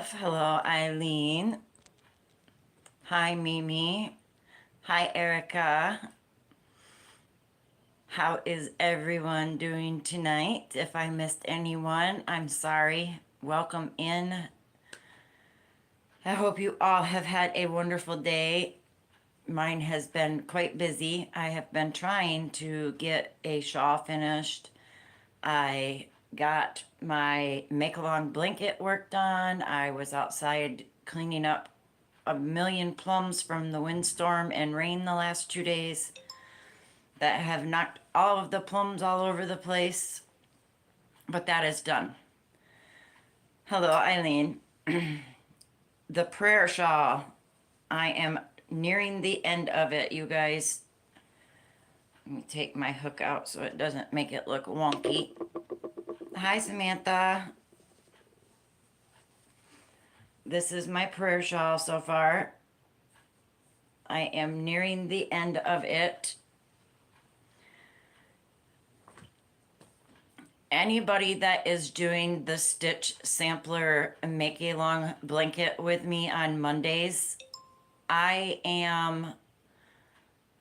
Cliff. Hello, Eileen. Hi, Mimi. Hi, Erica. How is everyone doing tonight? If I missed anyone, I'm sorry. Welcome in. I hope you all have had a wonderful day. Mine has been quite busy. I have been trying to get a shawl finished. I got my make-along blanket work done. I was outside cleaning up a million plums from the windstorm and rain the last 2 days that have knocked all of the plums all over the place. But that is done. Hello, Eileen. The prayer shawl. I am nearing the end of it, you guys. Let me take my hook out so it doesn't make it look wonky. Hi, Samantha. This is my prayer shawl so far. I am nearing the end of it. Anybody that is doing the stitch sampler make a long blanket with me on Mondays, I am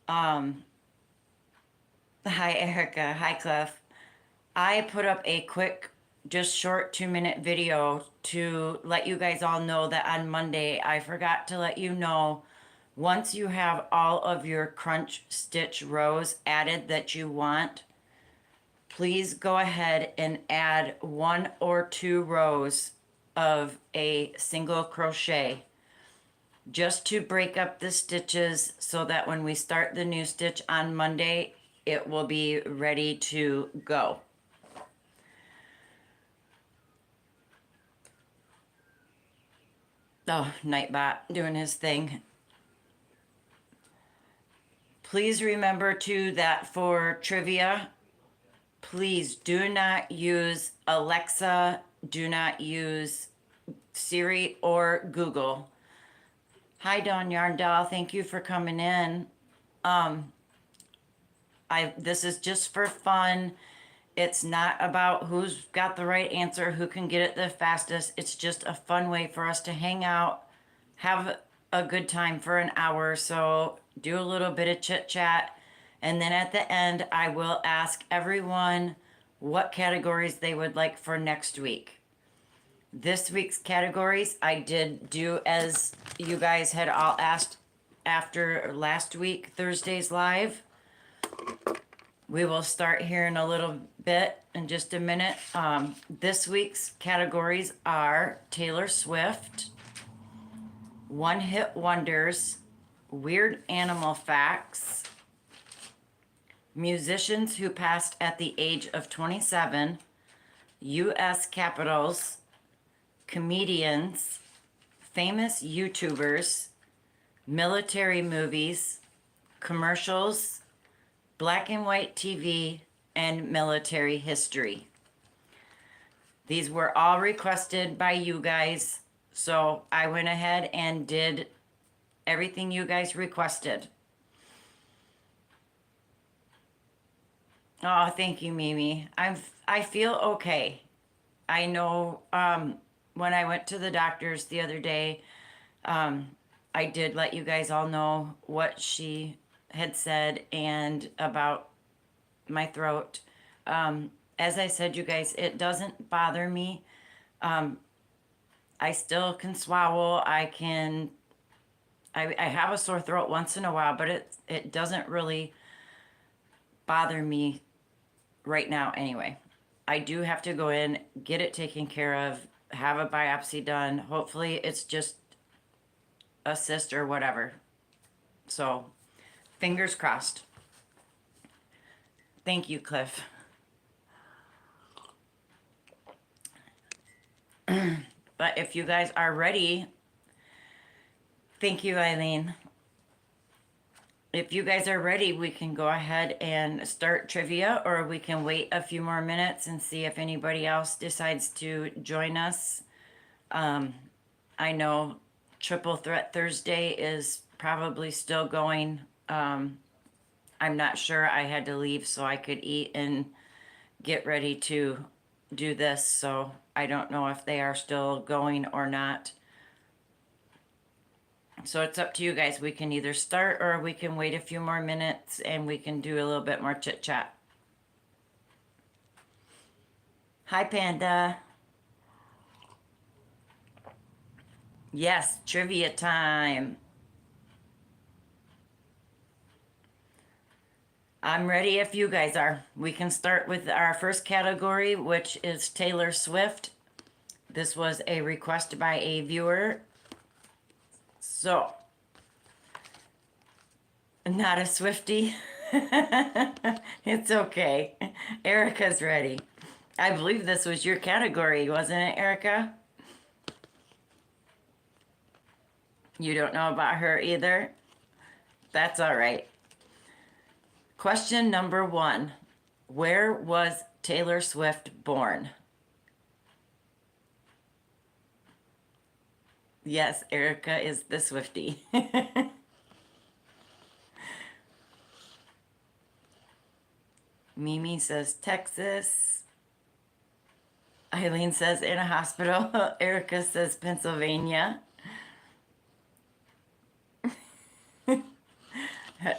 hi Erica, hi Cliff. I put up a quick, just short 2-minute video to let you guys all know that on Monday I forgot to let you know, once you have all of your crunch stitch rows added that you want, please go ahead and add 1 or 2 rows of a single crochet just to break up the stitches so that when we start the new stitch on Monday, it will be ready to go. Oh, Nightbot doing his thing. Please remember too that for trivia, please do not use Alexa, do not use Siri or Google. Hi, Dawn Yarndall. Thank you for coming in. This is just for fun. It's not about who's got the right answer, who can get it the fastest. It's just a fun way for us to hang out, have a good time for an hour or so, do a little bit of chit chat, and then at the end, I will ask everyone what categories they would like for next week. This week's categories, I did do as you guys had all asked after last week, Thursday's live. We will start here in a little bit, in just a minute. This week's categories are Taylor Swift, one-hit wonders, weird animal facts, musicians who passed at the age of 27, U.S. capitals, comedians, famous YouTubers, military movies, commercials, black and white TV, and military history. These were all requested by you guys, so I went ahead and did everything you guys requested. Oh, thank you, Mimi. I feel okay. I know when I went to the doctors the other day, I did let you guys all know what she had said and about my throat. As I said, you guys, it doesn't bother me. I still can swallow. I have a sore throat once in a while, but it doesn't really bother me right now anyway. I do have to go in, get it taken care of, have a biopsy done. Hopefully it's just a cyst or whatever. So fingers crossed. Thank you, Cliff. But if you guys are ready, thank you, Eileen. If you guys are ready, we can go ahead and start trivia, or we can wait a few more minutes and see if anybody else decides to join us. I know Triple Threat Thursday is probably still going. I'm not sure. I had to leave so I could eat and get ready to do this, so I don't know if they are still going or not. So it's up to you guys. We can either start or we can wait a few more minutes and we can do a little bit more chit chat. Hi, Panda. Yes, trivia time. I'm ready if you guys are. We can start with our first category, which is Taylor Swift. This was a request by a viewer. So, not a Swiftie. It's okay. Erica's ready. I believe this was your category, wasn't it, Erica? You don't know about her either? That's all right. Question number 1. Where was Taylor Swift born? Yes, Erica is the Swiftie. Mimi says Texas. Eileen says in a hospital. Erica says Pennsylvania.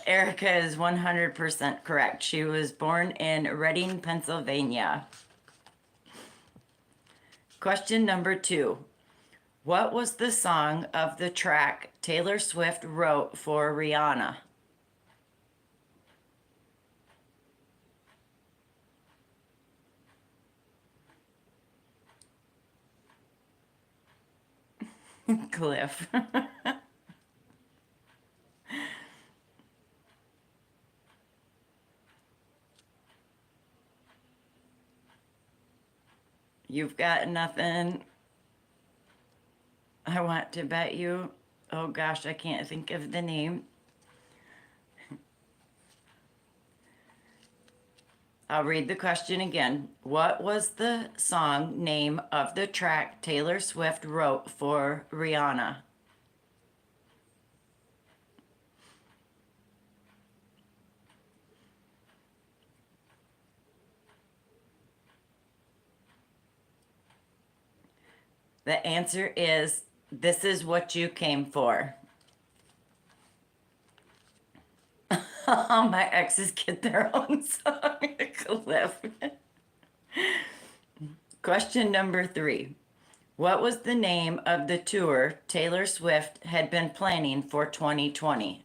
Erica is 100% correct. She was born in Reading, Pennsylvania. Question number 2. What was the song of the track Taylor Swift wrote for Rihanna? Cliff. You've got nothing. I want to bet you. Oh gosh, I can't think of the name. I'll read the question again. What was the song name of the track Taylor Swift wrote for Rihanna? The answer is This Is What You Came For. All my exes get their own song. Cliff. Question number 3. What was the name of the tour Taylor Swift had been planning for 2020?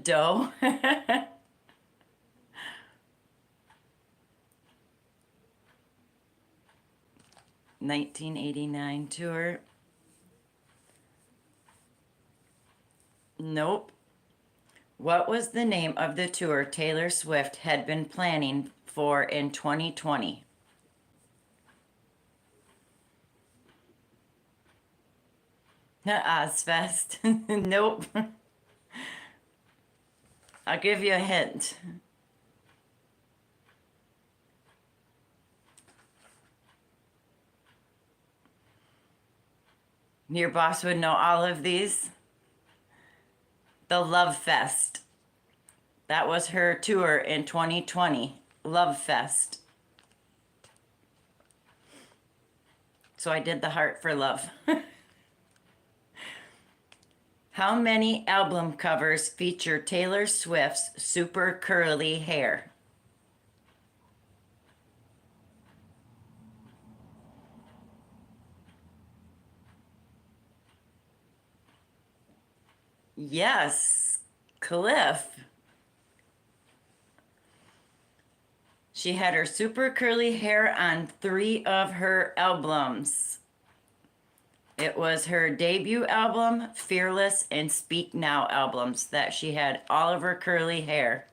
Doe. 1989 tour. Nope. What was the name of the tour Taylor Swift had been planning for in 2020? Ozfest. Nope. I'll give you a hint. Your boss would know all of these. The Love Fest. That was her tour in 2020. Love Fest. So I did the heart for love. How many album covers feature Taylor Swift's super curly hair? Yes, Cliff. She had her super curly hair on 3 of her albums. It was her debut album, Fearless, and Speak Now albums that she had all of her curly hair.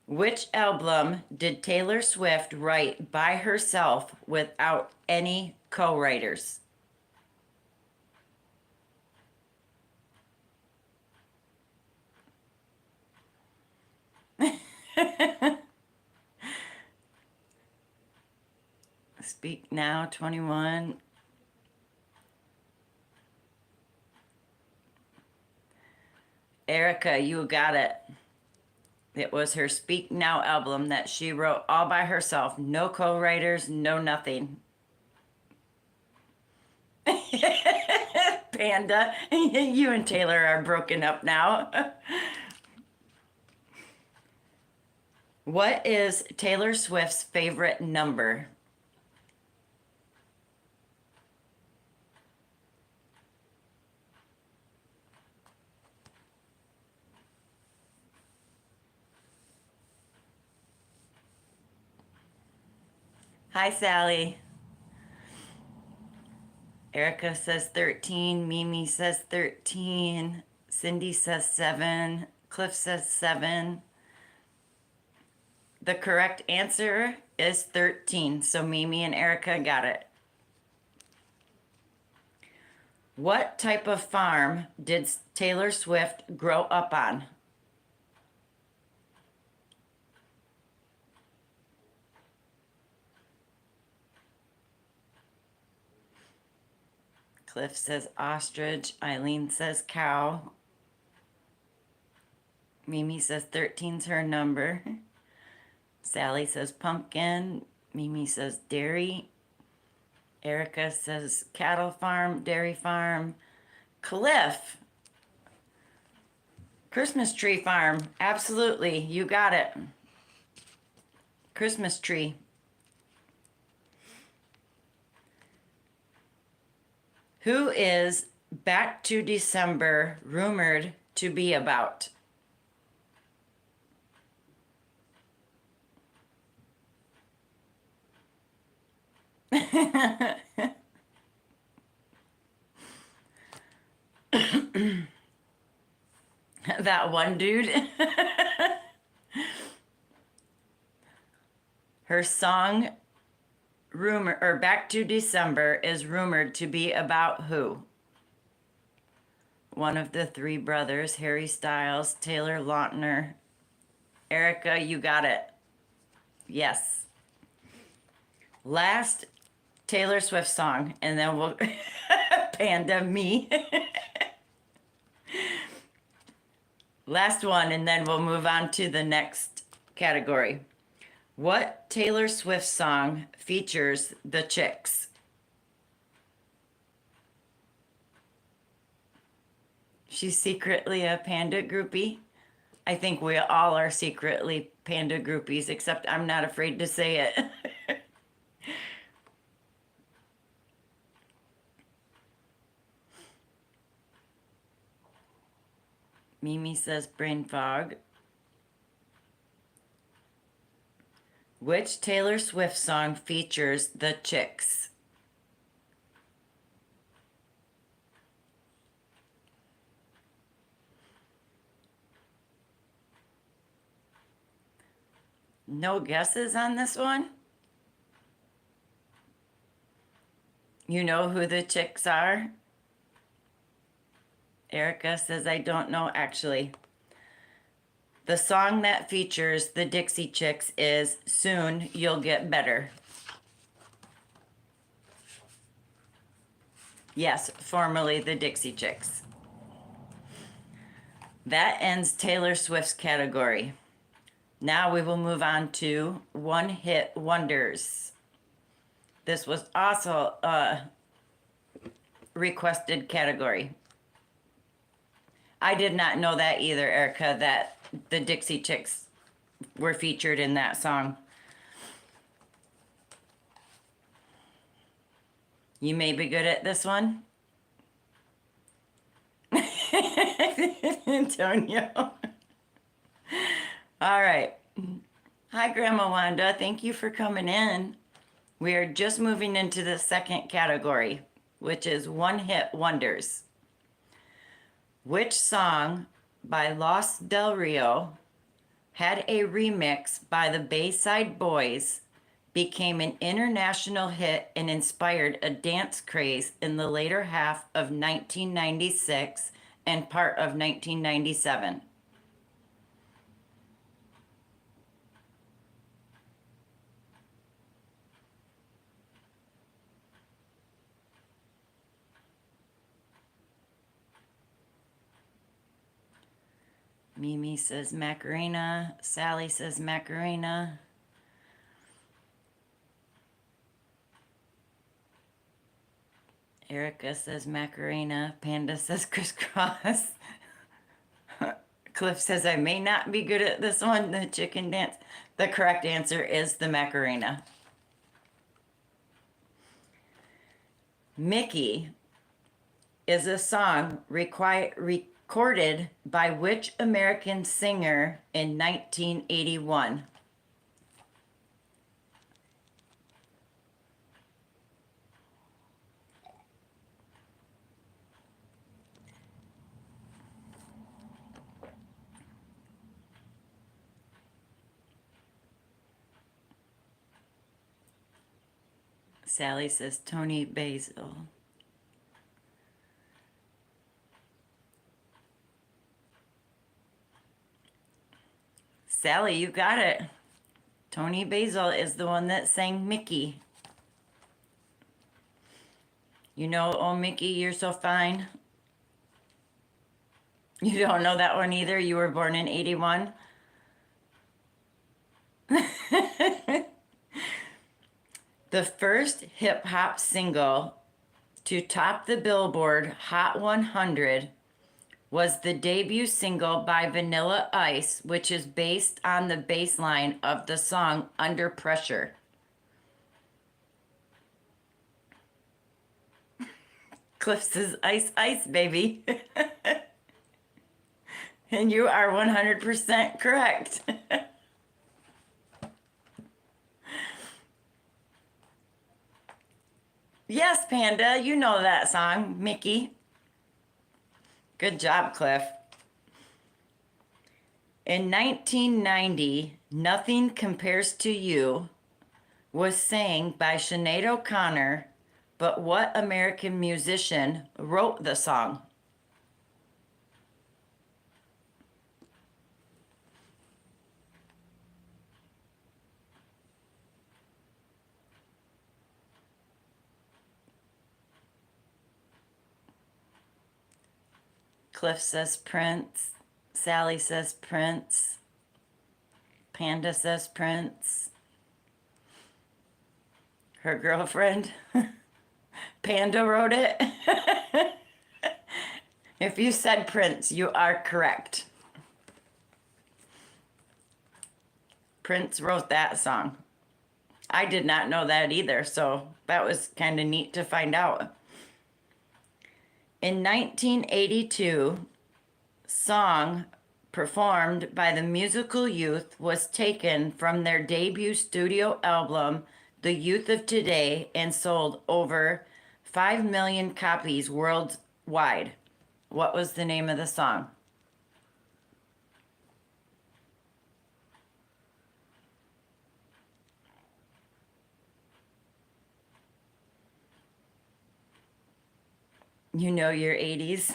Which album did Taylor Swift write by herself without any co-writers? Speak Now, 21. Erica, you got it. It was her Speak Now album that she wrote all by herself. No co-writers, no nothing. Panda, you and Taylor are broken up now. What is Taylor Swift's favorite number? Hi, Sally. Erica says 13. Mimi says 13. Cindy says 7. Cliff says 7. The correct answer is 13. So Mimi and Erica got it. What type of farm did Taylor Swift grow up on? Cliff says ostrich. Eileen says cow. Mimi says 13's her number. Sally says pumpkin. Mimi says dairy. Erica says cattle farm, dairy farm. Cliff, Christmas tree farm. Absolutely, you got it. Christmas tree. Who is Back to December rumored to be about? That one dude. Her song Back to December is rumored to be about who? One of the three brothers, Harry Styles, Taylor Lautner. Erica, you got it. Yes. Last Taylor Swift song, and then we'll Panda me. Last one, and then we'll move on to the next category. What Taylor Swift song features the Chicks? She's secretly a Panda groupie. I think we all are secretly Panda groupies, except I'm not afraid to say it. Mimi says brain fog. Which Taylor Swift song features the Chicks? No guesses on this one? You know who the Chicks are? Erica says, I don't know actually. The song that features the Dixie Chicks is Soon You'll Get Better. Yes, formerly the Dixie Chicks. That ends Taylor Swift's category. Now we will move on to One Hit Wonders. This was also a requested category. I did not know that either, Erica, that the Dixie Chicks were featured in that song. You may be good at this one. Antonio. All right. Hi, Grandma Wanda. Thank you for coming in. We are just moving into the second category, which is One Hit Wonders. Which song by Los Del Rio had a remix by the Bayside Boys, became an international hit, and inspired a dance craze in the later half of 1996 and part of 1997? Mimi says Macarena. Sally says Macarena. Erica says Macarena. Panda says crisscross. Cliff says I may not be good at this one, the chicken dance. The correct answer is the Macarena. Mickey is a song recorded by which American singer in 1981? Sally says Tony Basil. Sally, you got it. Tony Basil is the one that sang Mickey. You know, oh Mickey, you're so fine. You don't know that one either? You were born in 81? The first hip hop single to top the Billboard Hot 100 was the debut single by Vanilla Ice, which is based on the bass line of the song Under Pressure. Cliff says, ice, ice, baby. And you are 100% correct. Yes, Panda, you know that song, Mickey. Good job, Cliff. In 1990, Nothing Compares to You was sang by Sinead O'Connor, but what American musician wrote the song? Cliff says Prince. Sally says Prince. Panda says Prince. Her girlfriend. Panda wrote it. If you said Prince, you are correct. Prince wrote that song. I did not know that either, so that was kind of neat to find out. In 1982, song performed by the Musical Youth was taken from their debut studio album, The Youth of Today, and sold over 5 million copies worldwide. What was the name of the song? You know your 80s.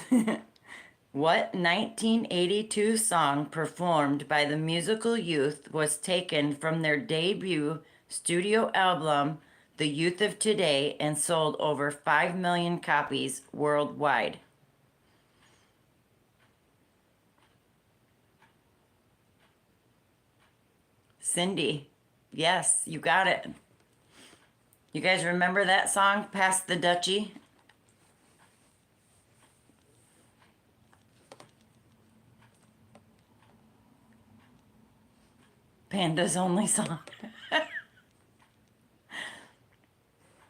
What 1982 song performed by the Musical Youth was taken from their debut studio album, The Youth of Today, and sold over 5 million copies worldwide? Cindy. Yes, you got it. You guys remember that song, Pass the Dutchie? Panda's only song.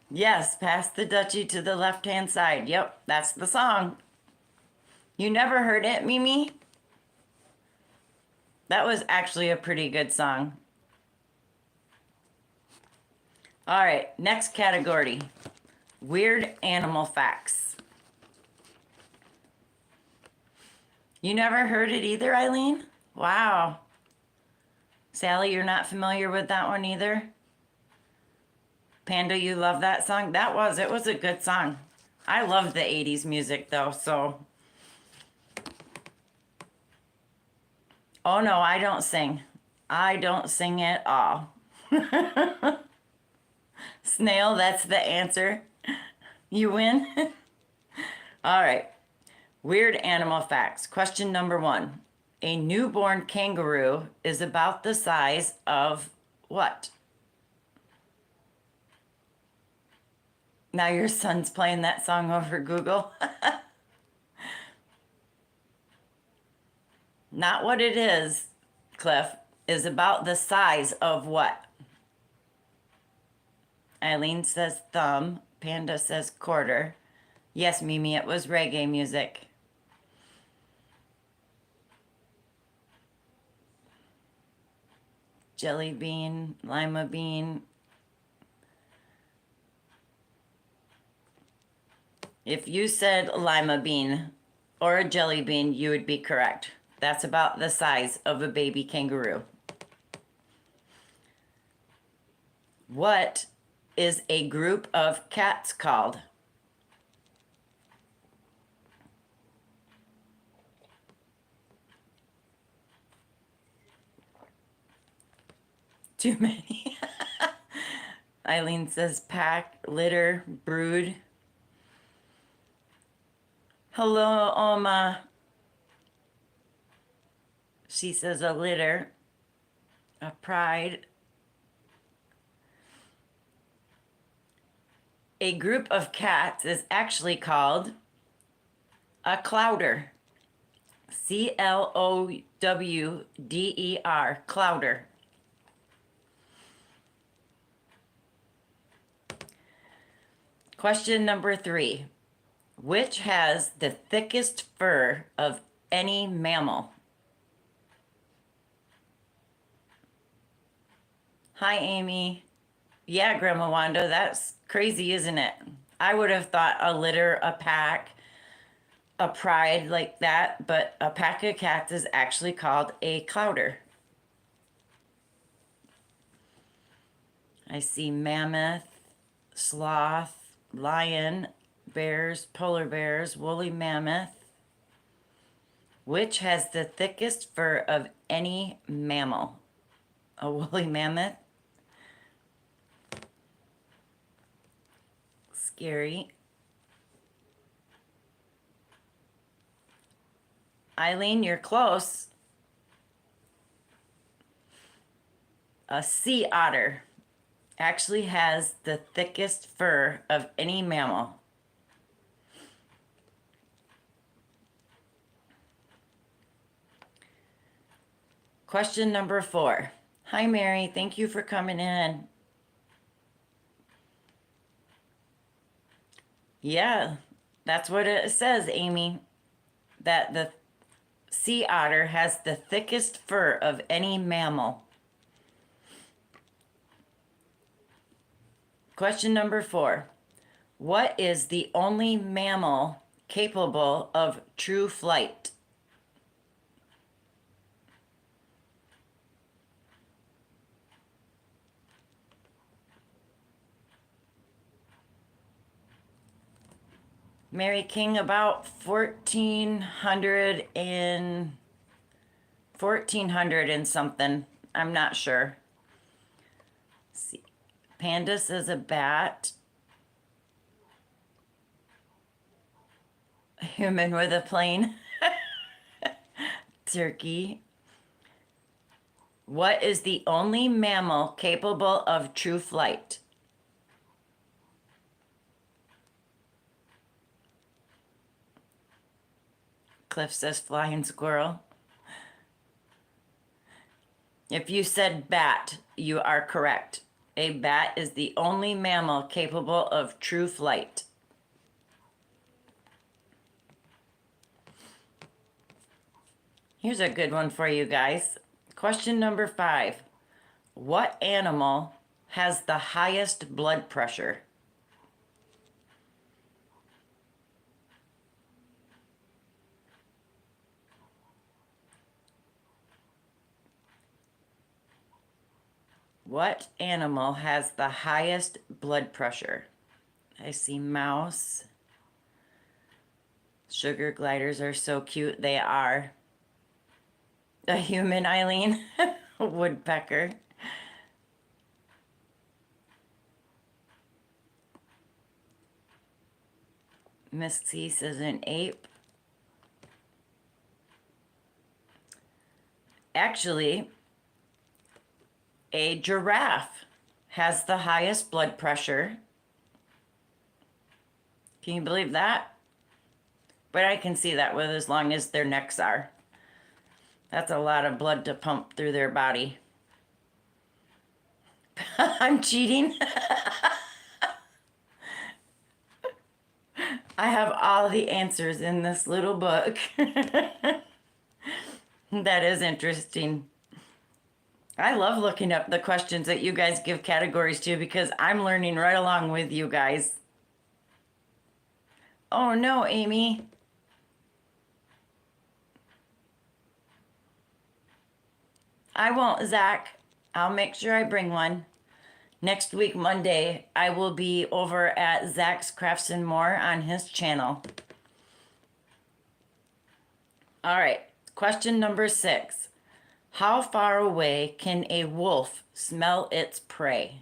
Yes, pass the Dutchie to the left-hand side. Yep, that's the song. You never heard it, Mimi? That was actually a pretty good song. All right, next category. Weird animal facts. You never heard it either, Eileen? Wow. Sally, you're not familiar with that one either? Panda, you love that song? It was a good song. I love the 80s music though, so. Oh no, I don't sing. I don't sing at all. Snail, that's the answer. You win. All right. Weird animal facts. Question number 1. A newborn kangaroo is about the size of what? Now your son's playing that song over Google. Not what it is, Cliff, is about the size of what? Eileen says thumb. Panda says quarter. Yes, Mimi, it was reggae music. Jelly bean, lima bean. If you said lima bean or a jelly bean, you would be correct. That's about the size of a baby kangaroo. What is a group of cats called? Too many. Eileen says pack, litter, brood. Hello, Oma. She says a litter, a pride. A group of cats is actually called a clowder. Clowder, clowder. Question number 3. Which has the thickest fur of any mammal? Hi, Amy. Yeah, Grandma Wanda, that's crazy, isn't it? I would have thought a litter, a pack, a pride like that, but a pack of cats is actually called a clowder. I see mammoth, sloth, lion, bears, polar bears, woolly mammoth. Which has the thickest fur of any mammal? A woolly mammoth? Scary. Eileen, you're close. A sea otter actually has the thickest fur of any mammal. Question number 4. Hi, Mary. Thank you for coming in. Yeah, that's what it says, Amy. That the sea otter has the thickest fur of any mammal. Question number 4. What is the only mammal capable of true flight? Mary King, about 1400 and something. I'm not sure. Let's see. Panda says a bat. A human with a plane. Turkey. What is the only mammal capable of true flight? Cliff says flying squirrel. If you said bat, you are correct. A bat is the only mammal capable of true flight. Here's a good one for you guys. Question number 5. What animal has the highest blood pressure? What animal has the highest blood pressure? I see mouse. Sugar gliders are so cute. They are. A human, Eileen. Woodpecker. Miss C says an ape. Actually, a giraffe has the highest blood pressure. Can you believe that? But I can see that with as long as their necks are. That's a lot of blood to pump through their body. I'm cheating. I have all the answers in this little book. That is interesting. I love looking up the questions that you guys give categories to because I'm learning right along with you guys. Oh no, Amy. I won't, Zach. I'll make sure I bring one. Next week, Monday, I will be over at Zach's Crafts and More on his channel. All right, question number 6. How far away can a wolf smell its prey?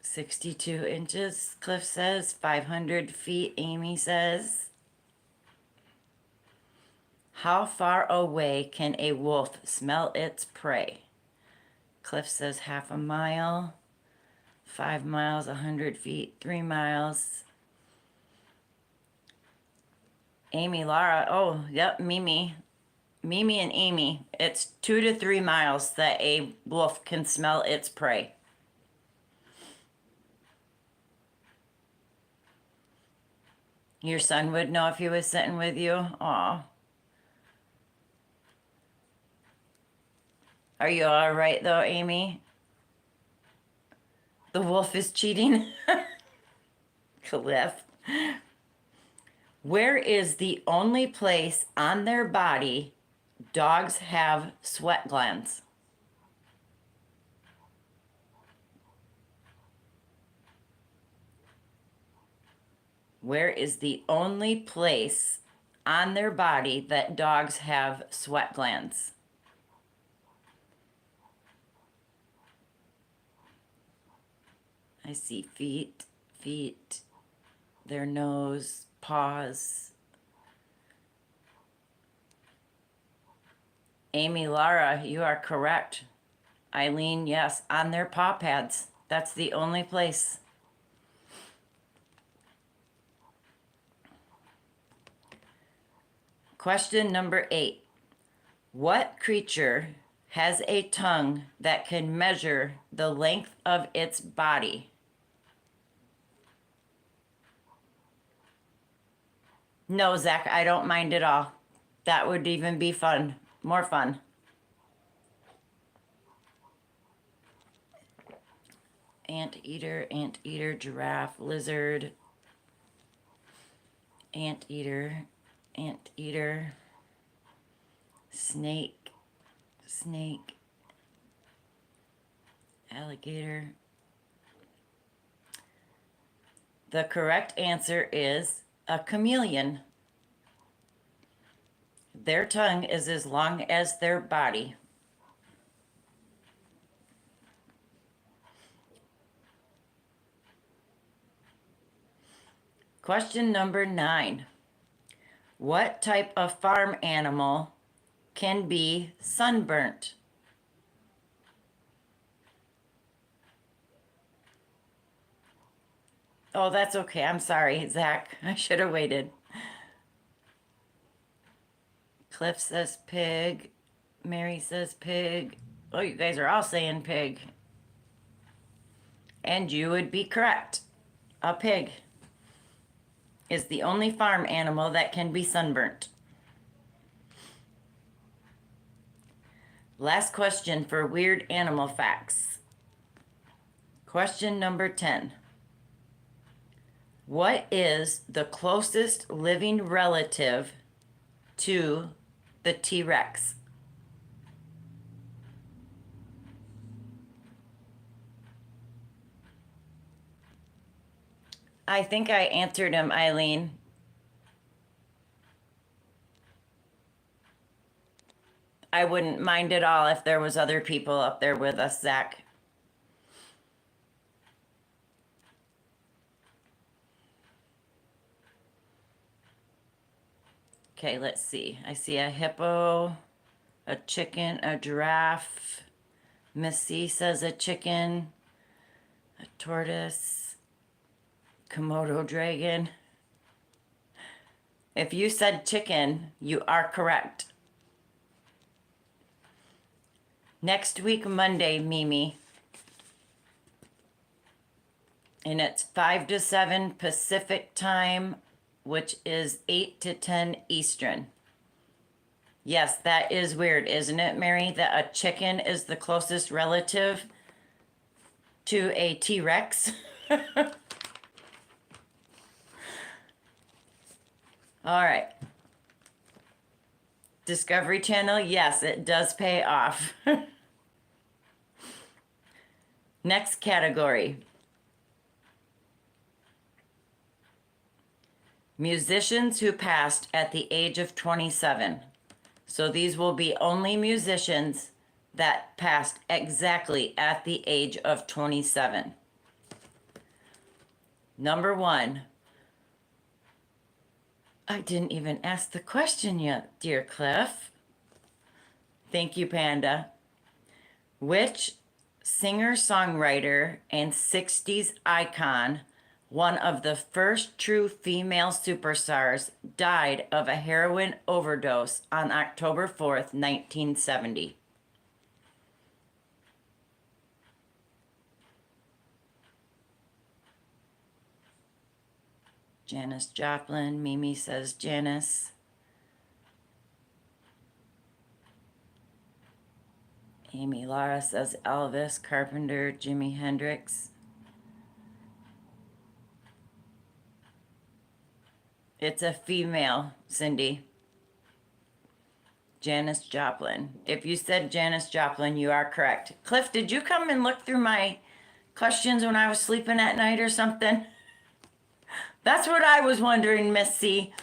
"62 inches," Cliff says. 500 feet, Amy says. How far away can a wolf smell its prey? Cliff says half a mile, 5 miles, 100 feet, 3 miles. Amy, Laura, oh, yep, Mimi and Amy. It's 2 to 3 miles that a wolf can smell its prey. Your son would know if he was sitting with you? Aw. Are you all right though, Amy? The wolf is cheating? Cliff. Where is the only place on their body dogs have sweat glands? Where is the only place on their body that dogs have sweat glands? I see feet, their nose, paws. Amy, Lara, you are correct. Eileen, yes, on their paw pads. That's the only place. Question number 8. What creature has a tongue that can measure the length of its body? No, Zach, I don't mind at all. That would even be fun. More fun. Anteater, giraffe, lizard, anteater, snake, alligator. The correct answer is a chameleon. Their tongue is as long as their body. Question number 9. What type of farm animal can be sunburnt? Oh, that's okay. I'm sorry, Zach. I should have waited. Cliff says pig. Mary says pig. Oh, you guys are all saying pig. And you would be correct. A pig is the only farm animal that can be sunburnt. Last question for weird animal facts. Question number 10. What is the closest living relative to the T-Rex? I think I answered him, Eileen. I wouldn't mind at all if there was other people up there with us, Zach. Okay, let's see. I see a hippo, a chicken, a giraffe. Miss C says a chicken, a tortoise, Komodo dragon. If you said chicken, you are correct. Next week, Monday, Mimi. And it's 5 to 7 Pacific time, which is 8 to 10 Eastern. Yes, that is weird, isn't it, Mary? That a chicken is the closest relative to a T-Rex. All right. Discovery Channel, yes, it does pay off. Next category. Musicians who passed at the age of 27. So these will be only musicians that passed exactly at the age of 27. Number 1. I didn't even ask the question yet, dear Cliff. Thank you, Panda. Which singer-songwriter and 60s icon, one of the first true female superstars, died of a heroin overdose on October 4th, 1970? Janis Joplin. Mimi says Janis. Amy Lara says Elvis, Carpenter, Jimi Hendrix. It's a female, Cindy. Janis Joplin. If you said Janis Joplin, you are correct. Cliff, did you come and look through my questions when I was sleeping at night or something? That's what I was wondering, Miss C.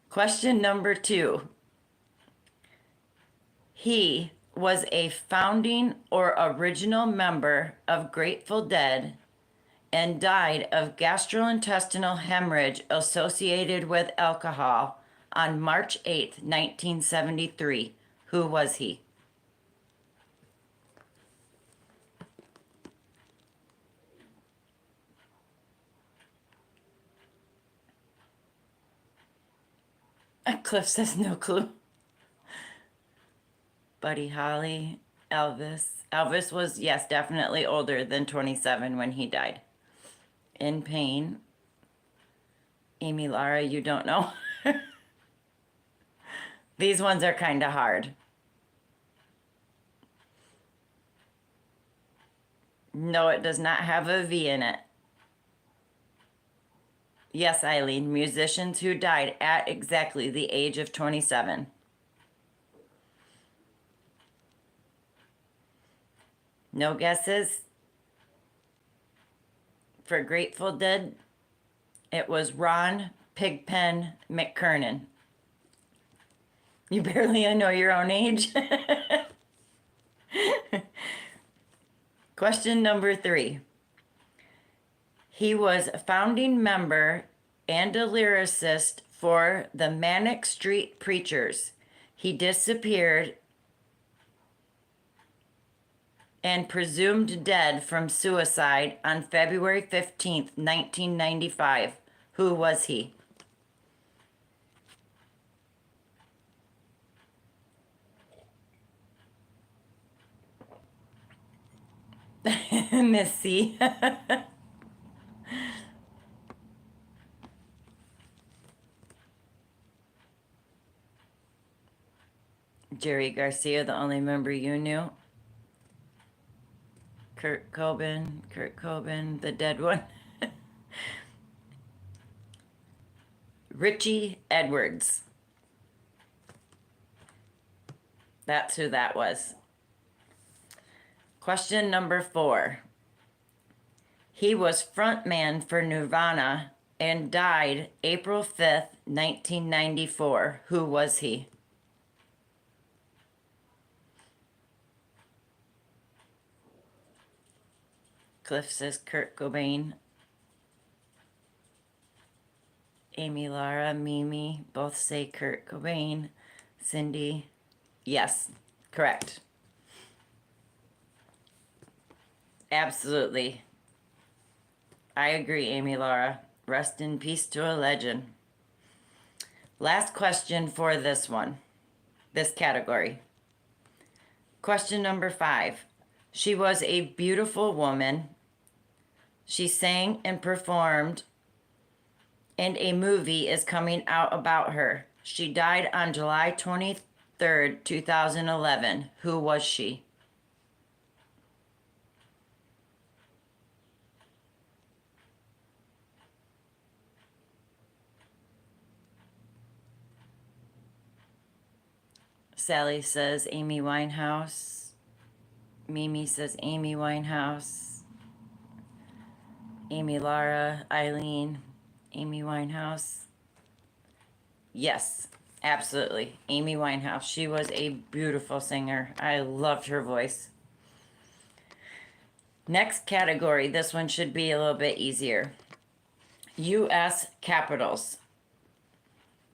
Question number 2. He was a founding or original member of Grateful Dead and died of gastrointestinal hemorrhage associated with alcohol on March 8th, 1973. Who was he? Cliff says no clue. Buddy Holly, Elvis. Elvis was, yes, definitely older than 27 when he died. In pain. Amy Lara, you don't know. These ones are kind of hard. No, it does not have a V in it. Yes, Eileen, musicians who died at exactly the age of 27. No guesses? For Grateful Dead, it was Ron Pigpen McKernan. You barely know your own age. Question number 3. He was a founding member and a lyricist for the Manic Street Preachers. He disappeared and presumed dead from suicide on February 15th, 1995. Who was he? Miss C. Jerry Garcia, the only member you knew. Kurt Cobain, the dead one. Richie Edwards. That's who that was. Question number 4. He was frontman for Nirvana and died April 5th, 1994. Who was he? Cliff says Kurt Cobain. Amy, Lara, Mimi both say Kurt Cobain. Cindy, yes, correct. Absolutely. I agree, Amy, Lara. Rest in peace to a legend. Last question for this category. Question number 5. She was a beautiful woman. She sang and performed, and a movie is coming out about her. She died on July 23rd, 2011. Who was she? Sally says Amy Winehouse. Mimi says Amy Winehouse. Amy, Lara, Eileen, Amy Winehouse. Yes, absolutely. Amy Winehouse. She was a beautiful singer. I loved her voice. Next category. This one should be a little bit easier. U.S. capitals.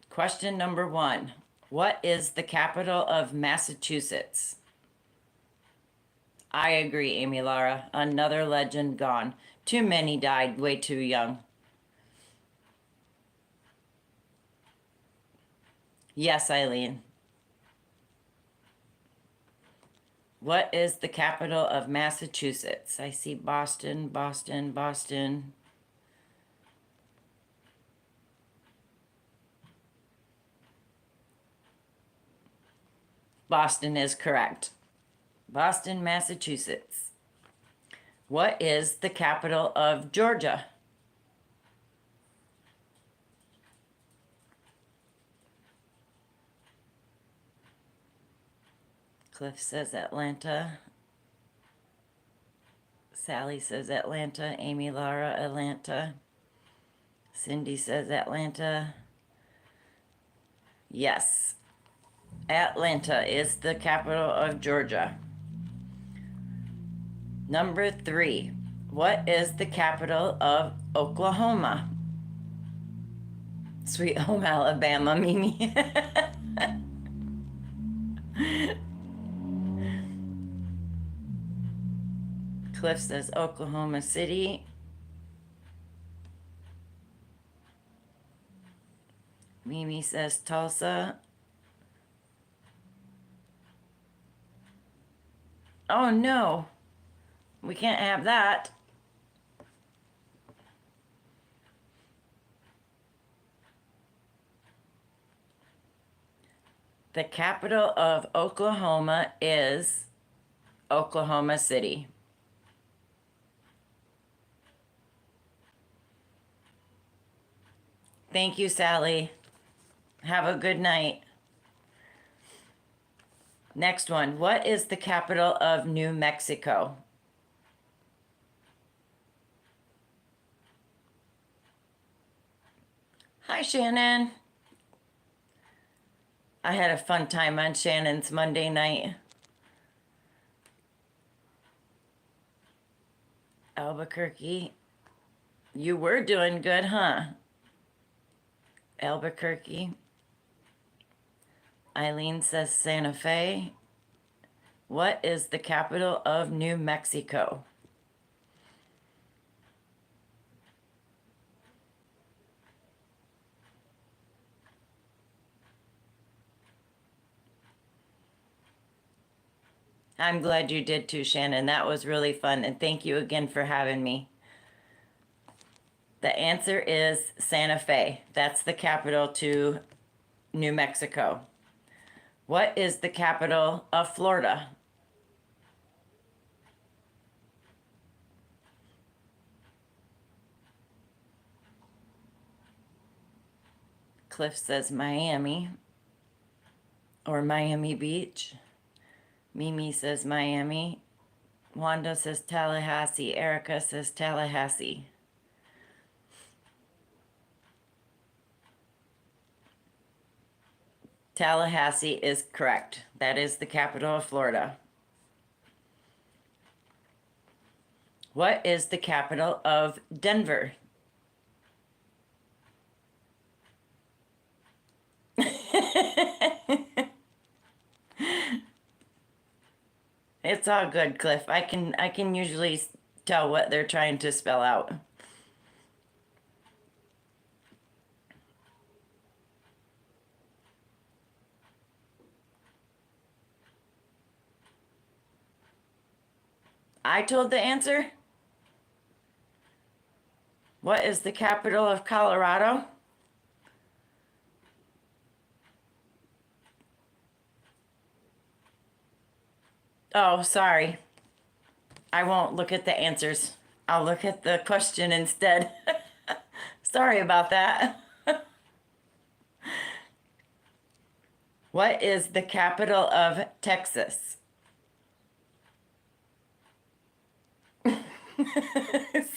Question number 1. What is the capital of Massachusetts? I agree, Amy, Lara. Another legend gone. Too many died way too young. Yes, Eileen. What is the capital of Massachusetts? I see Boston, Boston, Boston. Boston is correct. Boston, Massachusetts. What is the capital of Georgia? Cliff says Atlanta. Sally says Atlanta. Amy, Lara, Atlanta. Cindy says Atlanta. Yes. Atlanta is the capital of Georgia. Number 3. What is the capital of Oklahoma? Sweet home Alabama, Mimi. Cliff says Oklahoma City. Mimi says Tulsa. Oh no, we can't have that. The capital of Oklahoma is Oklahoma City. Thank you, Sally. Have a good night. Next one. What is the capital of New Mexico? Hi, Shannon. I had a fun time on Shannon's Monday night. Albuquerque. You were doing good, huh? Albuquerque. Eileen says Santa Fe. What is the capital of New Mexico? I'm glad you did too, Shannon. That was really fun. And thank you again for having me. The answer is Santa Fe. That's the capital to New Mexico. What is the capital of Florida? Cliff says Miami or Miami Beach. Mimi says Miami. Wanda says Tallahassee. Erica says Tallahassee. Tallahassee is correct. That is the capital of Florida. What is the capital of Denver? It's all good, Cliff. I can usually tell what they're trying to spell out. I told the answer. What is the capital of Colorado? Oh, sorry. I won't look at the answers. I'll look at the question instead. Sorry about that. What is the capital of Texas?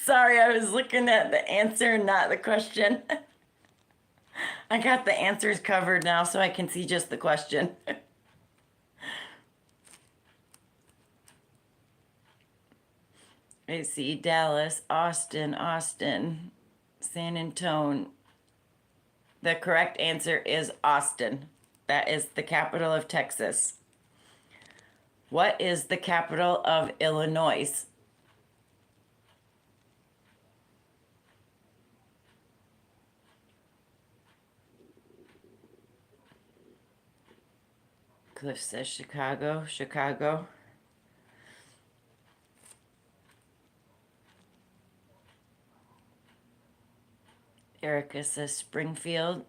Sorry, I was looking at the answer, not the question. I got the answers covered now so I can see just the question. I see Dallas, Austin, San Antonio. The correct answer is Austin. That is the capital of Texas. What is the capital of Illinois? Cliff says Chicago. Erica says Springfield.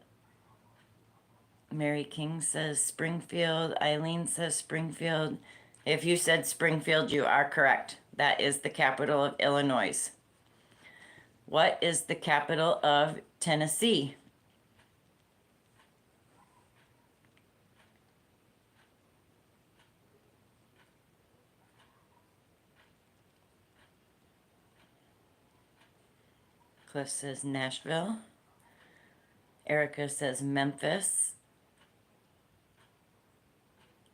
Mary King says Springfield. Eileen says Springfield. If you said Springfield, you are correct. That is the capital of Illinois. What is the capital of Tennessee? Cliff says Nashville. Erica says Memphis.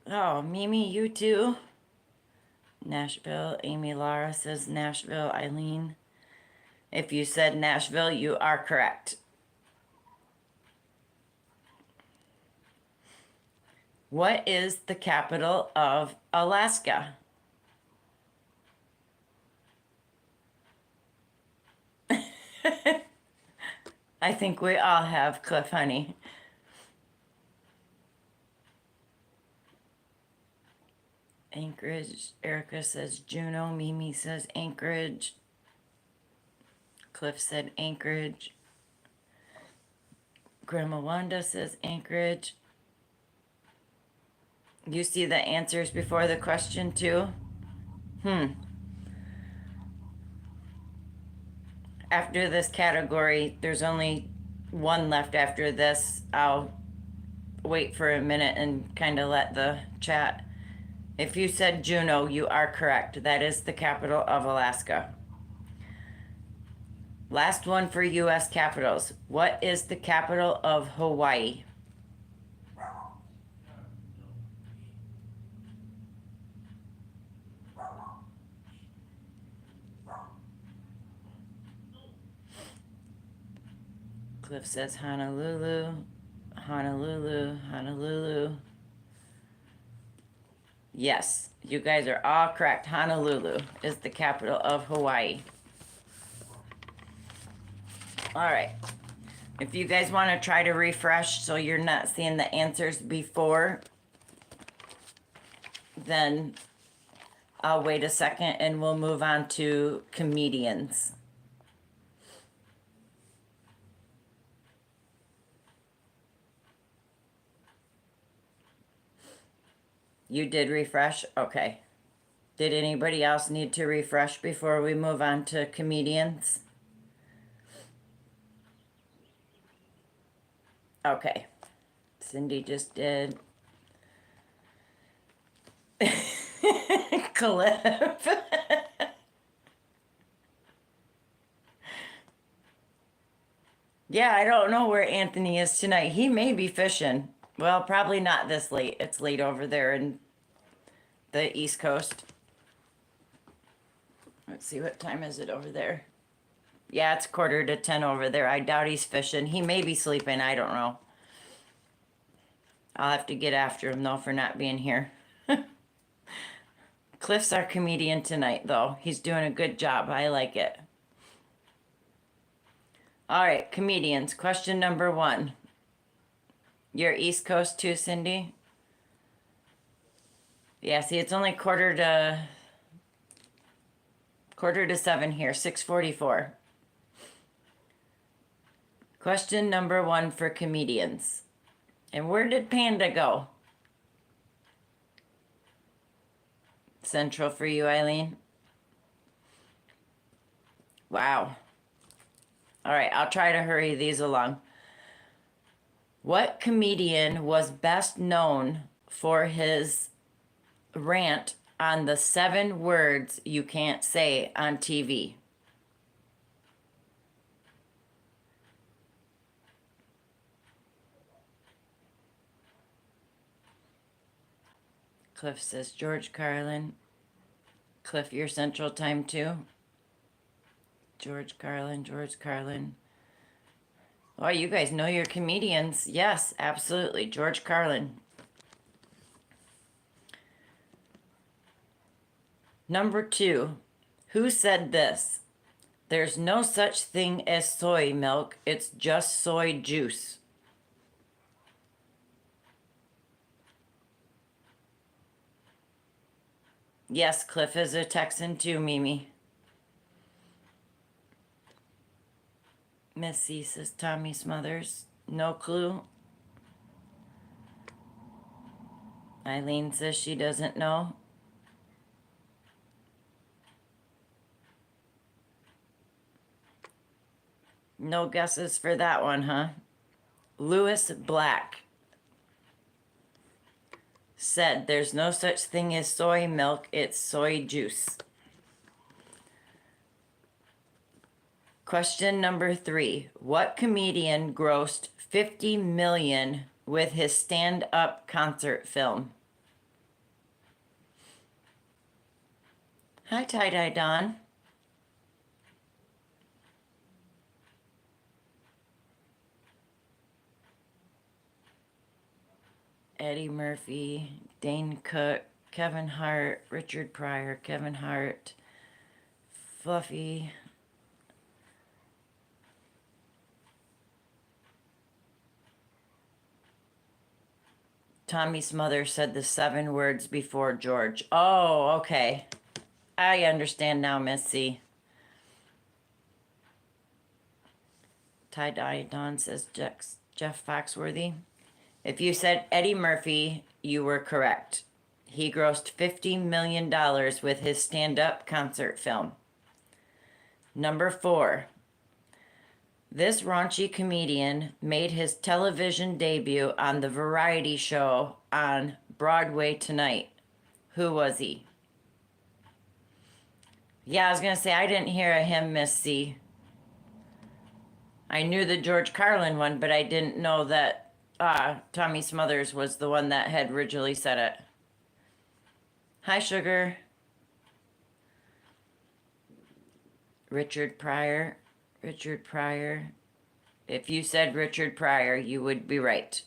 Oh, Mimi, you too. Nashville. Amy Lara says Nashville. Eileen. If you said Nashville, you are correct. What is the capital of Alaska? I think we all have, Cliff, honey. Anchorage. Erica says Juneau. Mimi says Anchorage. Cliff said Anchorage. Grandma Wanda says Anchorage. You see the answers before the question too? After this category, there's only one left after this. I'll wait for a minute and kind of let the chat. If you said Juneau, you are correct. That is the capital of Alaska. Last one for U.S. capitals. What is the capital of Hawaii? Cliff says Honolulu. Yes, you guys are all correct. Honolulu is the capital of Hawaii. All right. If you guys want to try to refresh so you're not seeing the answers before, then I'll wait a second and we'll move on to comedians. You did refresh? Okay. Did anybody else need to refresh before we move on to comedians? Okay. Cindy just did. Cliff. Yeah, I don't know where Anthony is tonight. He may be fishing. Well, probably not this late. It's late over there in the East Coast. Let's see, what time is it over there? Yeah, it's 9:45 over there. I doubt he's fishing. He may be sleeping. I don't know. I'll have to get after him, though, for not being here. Cliff's our comedian tonight, though. He's doing a good job. I like it. All right, comedians. Question number 1. You're East Coast too, Cindy? Yeah, see, it's only quarter to 7 here, 6:44. Question number 1 for comedians. And where did Panda go? Central for you, Eileen. Wow. All right, I'll try to hurry these along. What comedian was best known for his rant on the 7 words you can't say on TV? Cliff says George Carlin. Cliff, you're Central Time too? George Carlin. Oh, you guys know your comedians. Yes, absolutely. George Carlin. Number 2. Who said this? There's no such thing as soy milk. It's just soy juice. Yes, Cliff is a Texan too, Mimi. Missy says Tommy Smothers. No clue. Eileen says she doesn't know. No guesses for that one, huh? Lewis Black said there's no such thing as soy milk, it's soy juice. Question number 3. What comedian grossed $50 million with his stand-up concert film? Hi, Tie-Dye Dawn. Eddie Murphy, Dane Cook, Kevin Hart, Richard Pryor, Kevin Hart, Fluffy. Tommy's mother said the 7 words before George. Oh, okay. I understand now, Missy. Tie-Dye Dawn says Jeff Foxworthy. If you said Eddie Murphy, you were correct. He grossed $50 million with his stand-up concert film. Number 4. This raunchy comedian made his television debut on the variety show on Broadway Tonight. Who was he? Yeah, I was going to say, I didn't hear a him, Miss C. I knew the George Carlin one, but I didn't know that Tommy Smothers was the one that had originally said it. Hi, Sugar. Richard Pryor. If you said Richard Pryor, you would be right.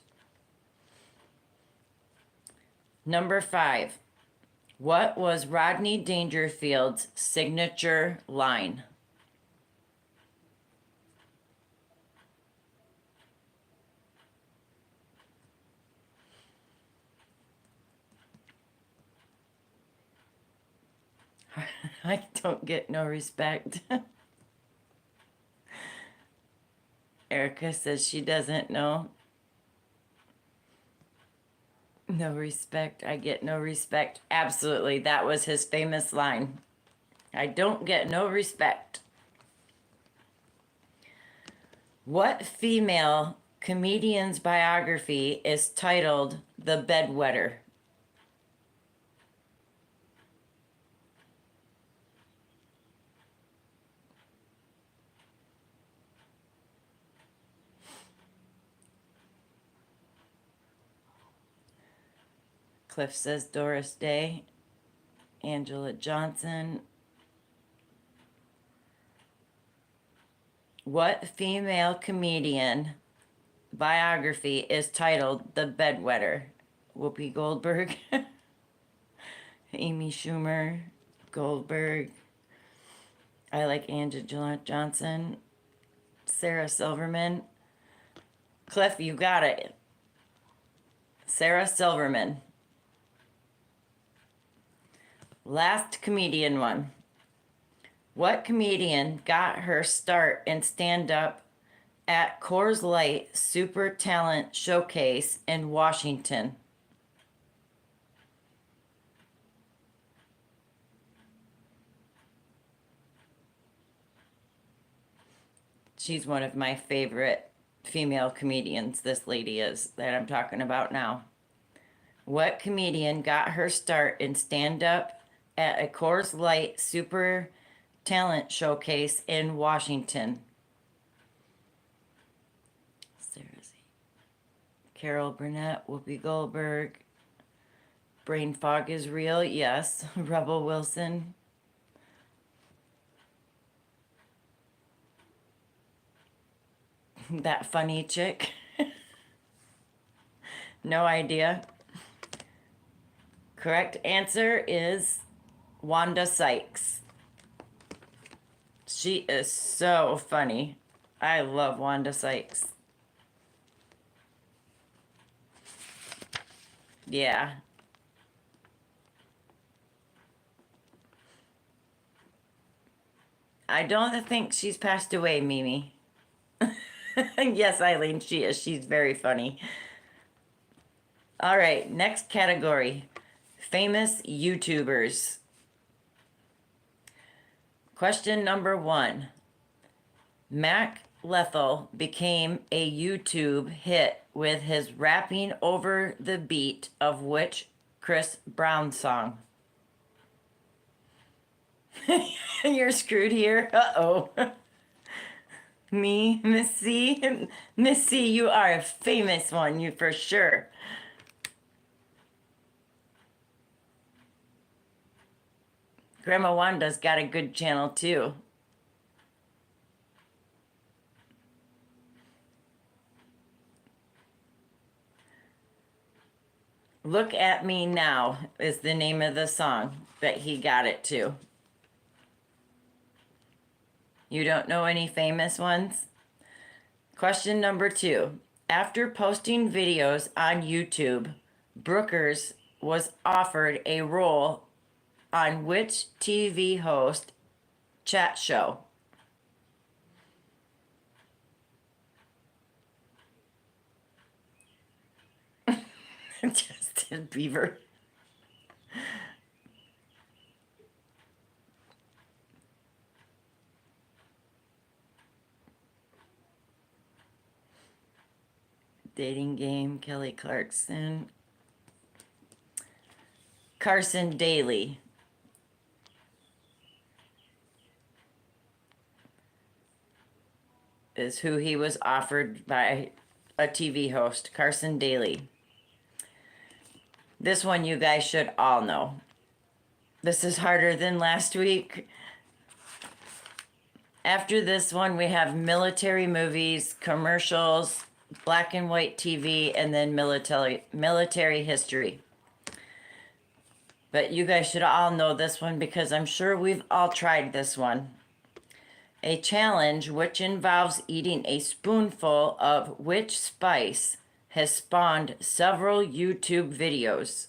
Number 5. What was Rodney Dangerfield's signature line? I don't get no respect. Erica says she doesn't know. No respect. I get no respect. Absolutely. That was his famous line. I don't get no respect. What female comedian's biography is titled The Bedwetter? Cliff says Doris Day. Angela Johnson. What female comedian biography is titled The Bedwetter? Whoopi Goldberg, Amy Schumer, Goldberg. I like Angela Johnson, Sarah Silverman. Cliff, you got it. Sarah Silverman. Last comedian one. What comedian got her start in stand-up at Coors Light Super Talent Showcase in Washington? She's one of my favorite female comedians, this lady is, that I'm talking about now. What comedian got her start in stand-up at a Coors Light Super Talent Showcase in Washington? Sarah Z. Carol Burnett, Whoopi Goldberg. Brain fog is real, yes. Rebel Wilson. That funny chick. No idea. Correct answer is Wanda Sykes. She is so funny. I love Wanda Sykes. Yeah. I don't think she's passed away, Mimi. Yes, Eileen, she is. She's very funny. All right, next category. Famous YouTubers. Question number 1. Mac Lethal became a YouTube hit with his rapping over the beat of which Chris Brown song? You're screwed here. Uh-oh. Me, Miss C? Miss C, you are a famous one, you for sure. Grandma Wanda's got a good channel too. Look at Me Now is the name of the song that he got it to. You don't know any famous ones? Question number 2. After posting videos on YouTube, Brookers was offered a role on which TV host chat show? Justin Bieber. Dating Game, Kelly Clarkson. Carson Daly. Is who he was offered by a TV host, Carson Daly. This one you guys should all know. This is harder than last week. After this one, we have military movies, commercials, black and white TV, and then military history. But you guys should all know this one because I'm sure we've all tried this one. A challenge which involves eating a spoonful of which spice has spawned several YouTube videos.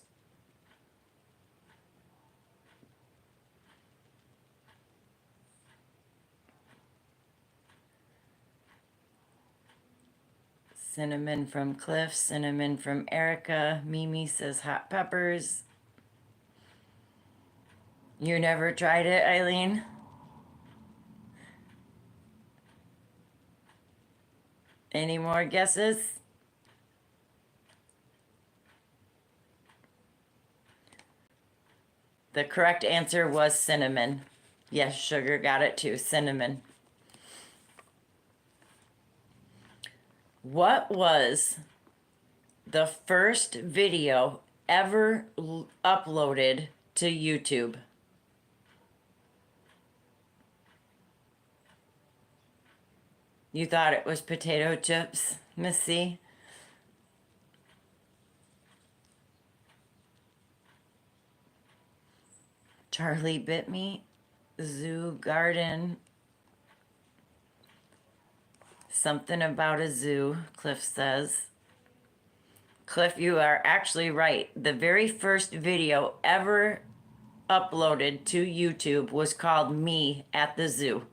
Cinnamon from Cliff, cinnamon from Erica. Mimi says hot peppers. You never tried it, Eileen? Any more guesses? The correct answer was cinnamon. Yes, Sugar got it too, cinnamon. What was the first video ever uploaded to YouTube? You thought it was potato chips? Missy. Charlie bit me. Zoo garden. Something about a zoo, Cliff says. Cliff, you are actually right. The very first video ever uploaded to YouTube was called Me at the Zoo.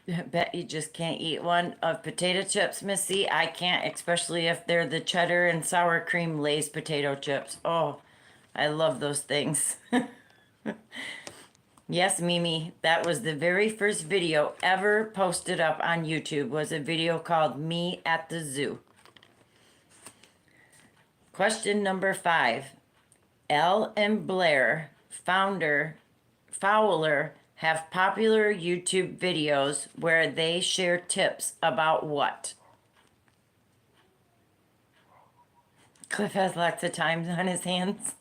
I bet you just can't eat one of potato chips, Missy. I can't, especially if they're the cheddar and sour cream Lay's potato chips. Oh, I love those things. Yes, Mimi, that was the very first video ever posted up on YouTube, was a video called Me at the Zoo. Question number 5. Elle and Blair, Fowler, have popular YouTube videos where they share tips about what? Cliff has lots of time on his hands.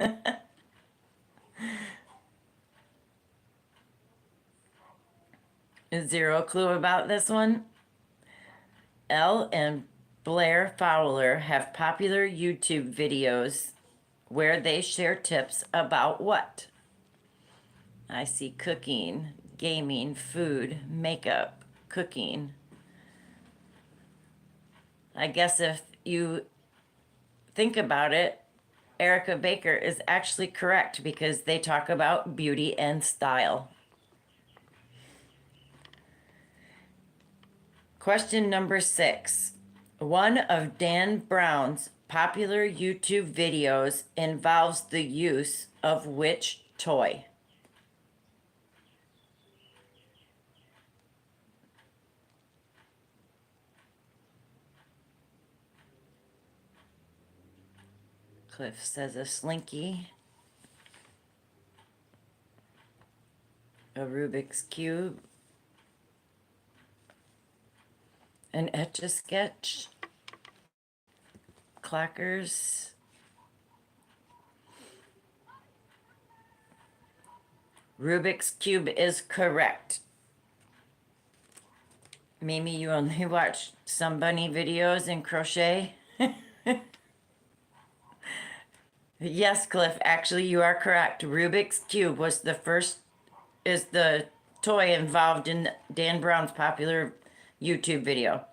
Zero clue about this one. Elle and Blair Fowler have popular YouTube videos where they share tips about what? I see cooking, gaming, food, makeup, cooking. I guess if you think about it, Erica Baker is actually correct because they talk about beauty and style. Question number 6. One of Dan Brown's popular YouTube videos involves the use of which toy? Cliff says a slinky, a Rubik's Cube, an Etch-a-Sketch, clackers, Rubik's Cube is correct. Mimi, you only watch some bunny videos and crochet? Yes, Cliff, actually you are correct. Rubik's Cube was is the toy involved in Dan Brown's popular YouTube video.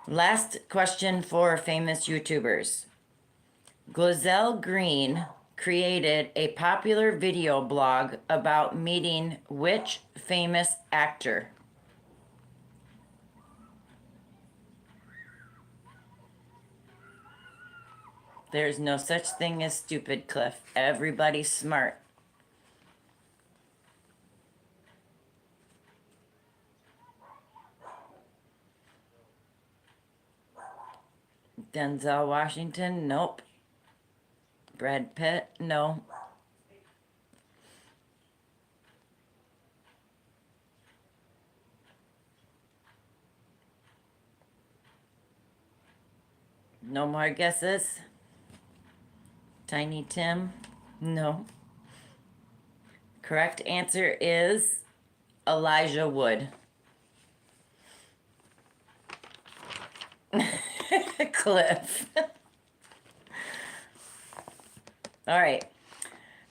Last question for famous YouTubers. Glozell Green created a popular video blog about meeting which famous actor? There's no such thing as stupid, Cliff. Everybody's smart. Denzel Washington? Nope. Brad Pitt? No. No more guesses? Tiny Tim? No. Correct answer is Elijah Wood. Cliff. All right.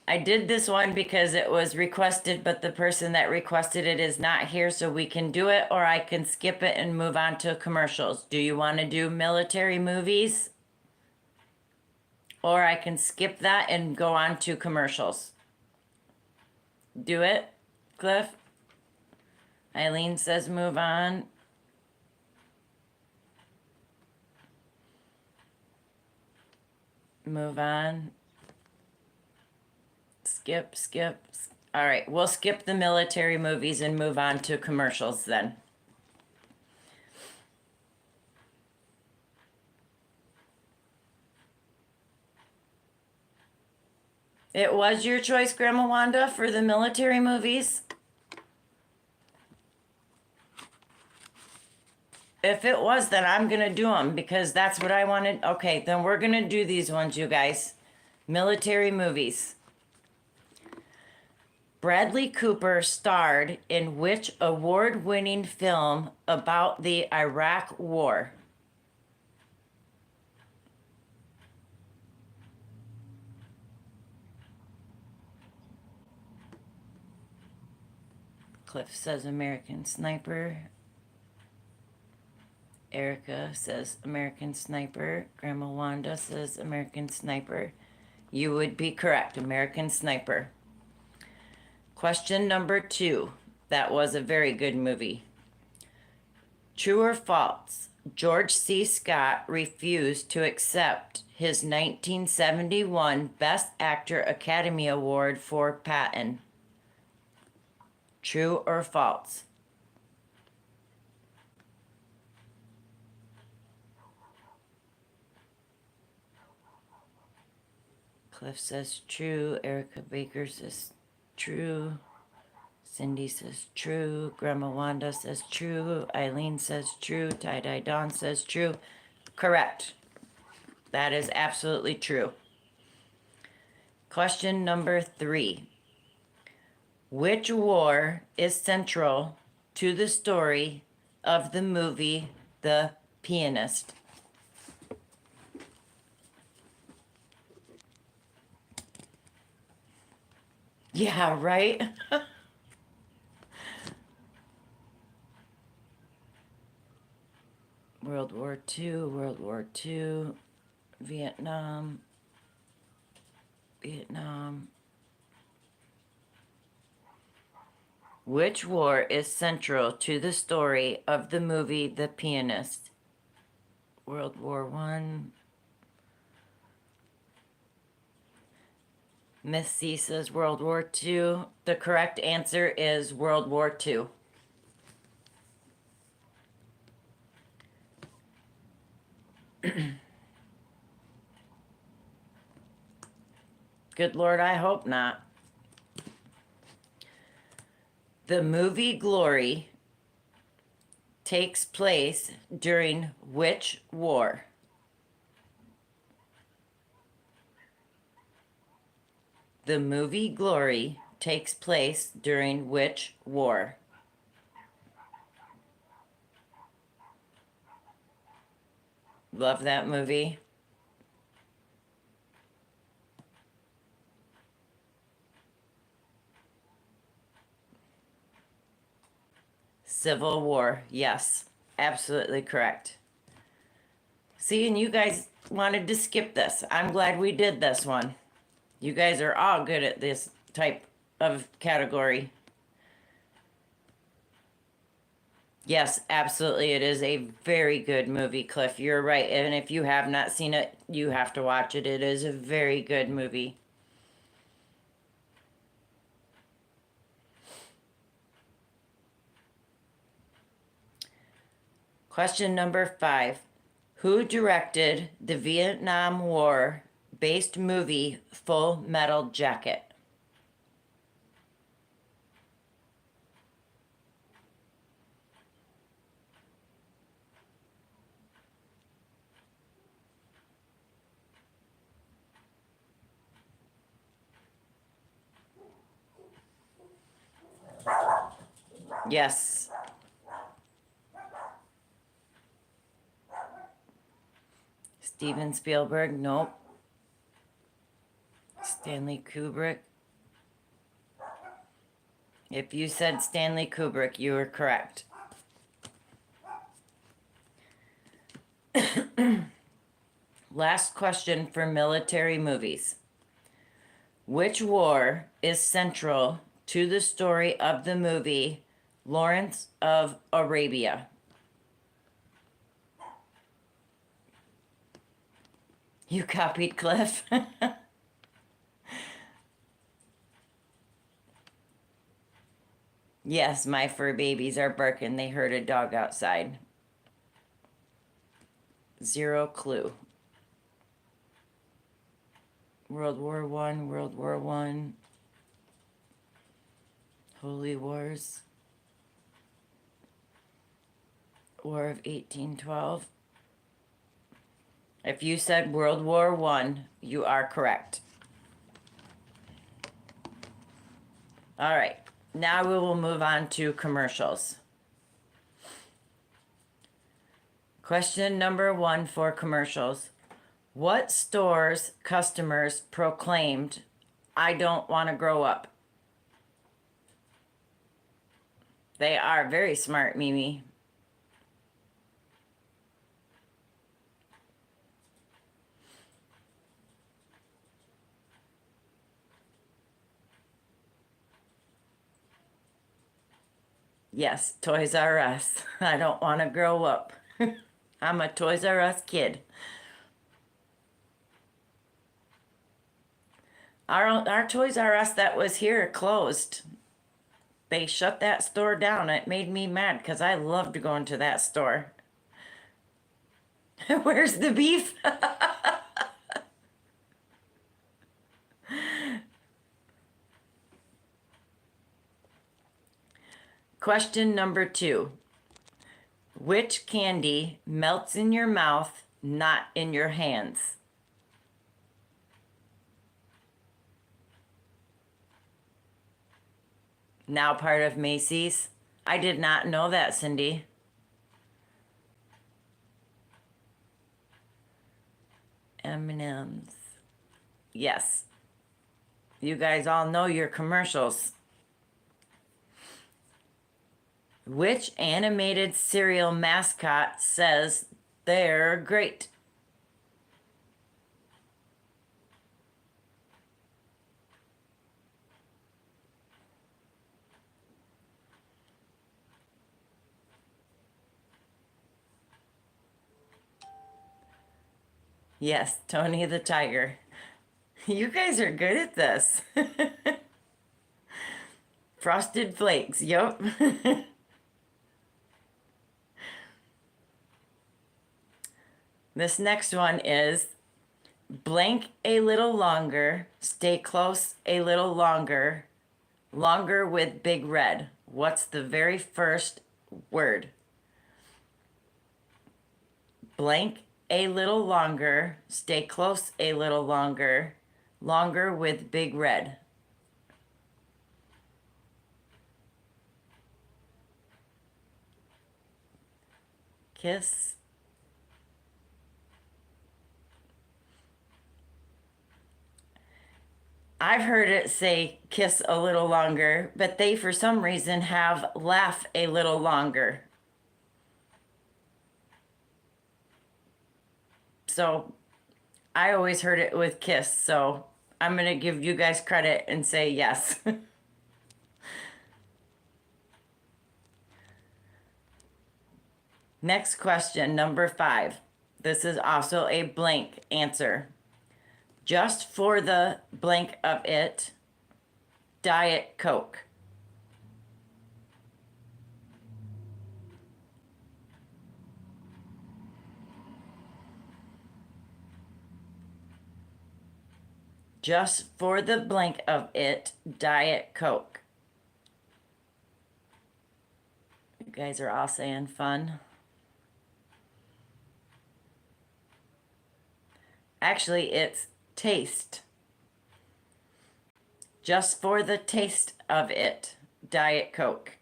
I did this one because it was requested, but the person that requested it is not here, so we can do it, or I can skip it and move on to commercials. Do you want to do military movies? Or I can skip that and go on to commercials. Do it, Cliff? Eileen says move on. Move on. Skip. All right, we'll skip the military movies and move on to commercials then. It was your choice, Grandma Wanda, for the military movies? If it was, then I'm going to do them because that's what I wanted. Okay, then we're going to do these ones, you guys. Military movies. Bradley Cooper starred in which award-winning film about the Iraq War? Cliff says American Sniper. Erica says American Sniper. Grandma Wanda says American Sniper. You would be correct, American Sniper. Question number 2. That was a very good movie. True or false? George C. Scott refused to accept his 1971 Best Actor Academy Award for Patton. True or false? Cliff says true. Erica Baker says true. Cindy says true. Grandma Wanda says true. Eileen says true. Tie-Dye Dawn says true. Correct. That is absolutely true. Question number 3. Which war is central to the story of the movie The Pianist? Yeah, right? World War II, World War II, Vietnam. Which war is central to the story of the movie The Pianist? World War One. Miss C says World War II. The correct answer is World War II. Good Lord, I hope not. The movie Glory takes place during which war? The movie Glory takes place during which war? Love that movie. Civil War. Yes, absolutely correct. See, and you guys wanted to skip this. I'm glad we did this one. You guys are all good at this type of category. Yes, absolutely. It is a very good movie, Cliff. You're right. And if you have not seen it, you have to watch it. It is a very good movie. Question number 5. Who directed the Vietnam War based movie Full Metal Jacket? Yes. Steven Spielberg, nope. Stanley Kubrick. If you said Stanley Kubrick, you were correct. Last question for military movies. Which war is central to the story of the movie Lawrence of Arabia? You copied Cliff? Yes, my fur babies are barking. They heard a dog outside. Zero clue. World War One, World War One, Holy Wars, War of 1812. If you said World War One, you are correct. All right, now we will move on to commercials. Question number 1 for commercials. What store's customers proclaimed, "I don't want to grow up"? They are very smart, Mimi. Yes, Toys R Us. I don't want to grow up. I'm a Toys R Us kid. Our Toys R Us that was here closed. They shut that store down. It made me mad because I loved going to that store. Where's the beef? Question number 2. Which candy melts in your mouth, not in your hands? Now part of Macy's. I did not know that, Cindy. M&M's. Yes. You guys all know your commercials. Which animated cereal mascot says they're great? Yes, Tony the Tiger. You guys are good at this. Frosted Flakes, yep. This next one is blank a little longer, stay close a little longer, longer with big red. What's the very first word? Blank a little longer, stay close a little longer, longer with big red. Kiss. I've heard it say kiss a little longer, but they for some reason have laugh a little longer. So I always heard it with kiss, so I'm going to give you guys credit and say yes. Next question, number 5. This is also a blank answer. Just for the blank of it, Diet Coke. Just for the blank of it, Diet Coke. You guys are all saying fun. Actually, it's taste. Just for the taste of it, Diet Coke.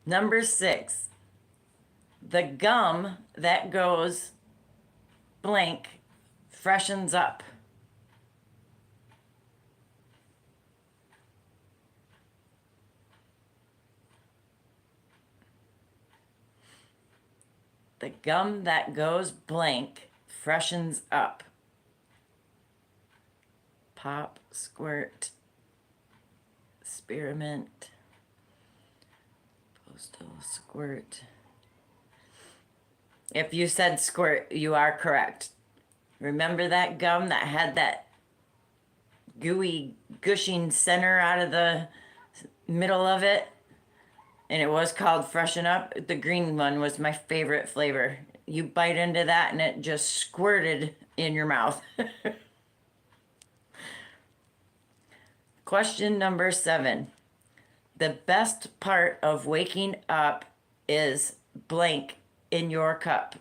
Number 6. The gum that goes blank freshens up. The gum that goes blank freshens up. Pop, squirt, spearmint, postal, squirt. If you said squirt, you are correct. Remember that gum that had that gooey, gushing center out of the middle of it? And it was called Freshen Up. The green one was my favorite flavor. You bite into that and it just squirted in your mouth. Question number 7. The best part of waking up is blank in your cup.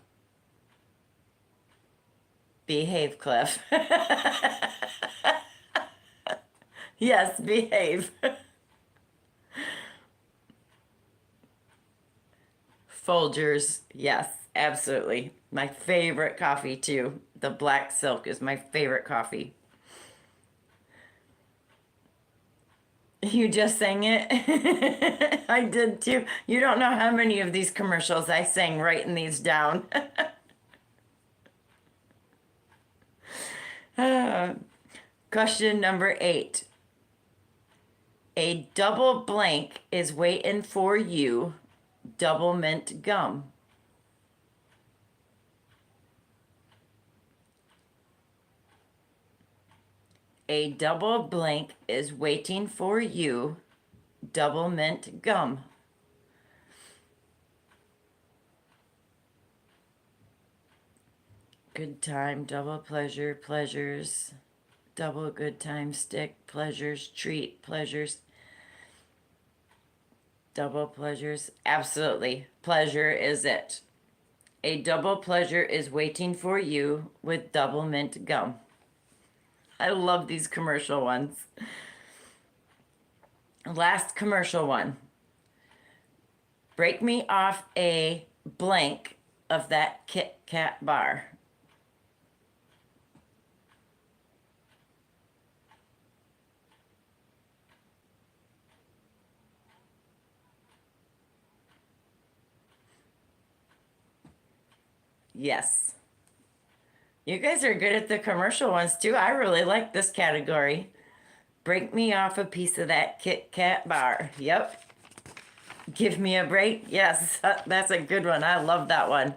Behave, Cliff. Yes, behave. Folgers, yes, absolutely. My favorite coffee, too. The black silk is my favorite coffee. You just sang it? I did too. You don't know how many of these commercials I sang writing these down. Question number 8. A double blank is waiting for you. Double mint gum. A double blank is waiting for you. Double mint gum. Good time, double pleasure, pleasures. Double good time, stick, pleasures, treat, pleasures. Double pleasures. Absolutely. Pleasure is it. A double pleasure is waiting for you with double mint gum. I love these commercial ones. Last commercial one. Break me off a blank of that Kit Kat bar. Yes. You guys are good at the commercial ones too. I really like this category. Break me off a piece of that Kit Kat bar. Yep. Give me a break. Yes, that's a good one. I love that one.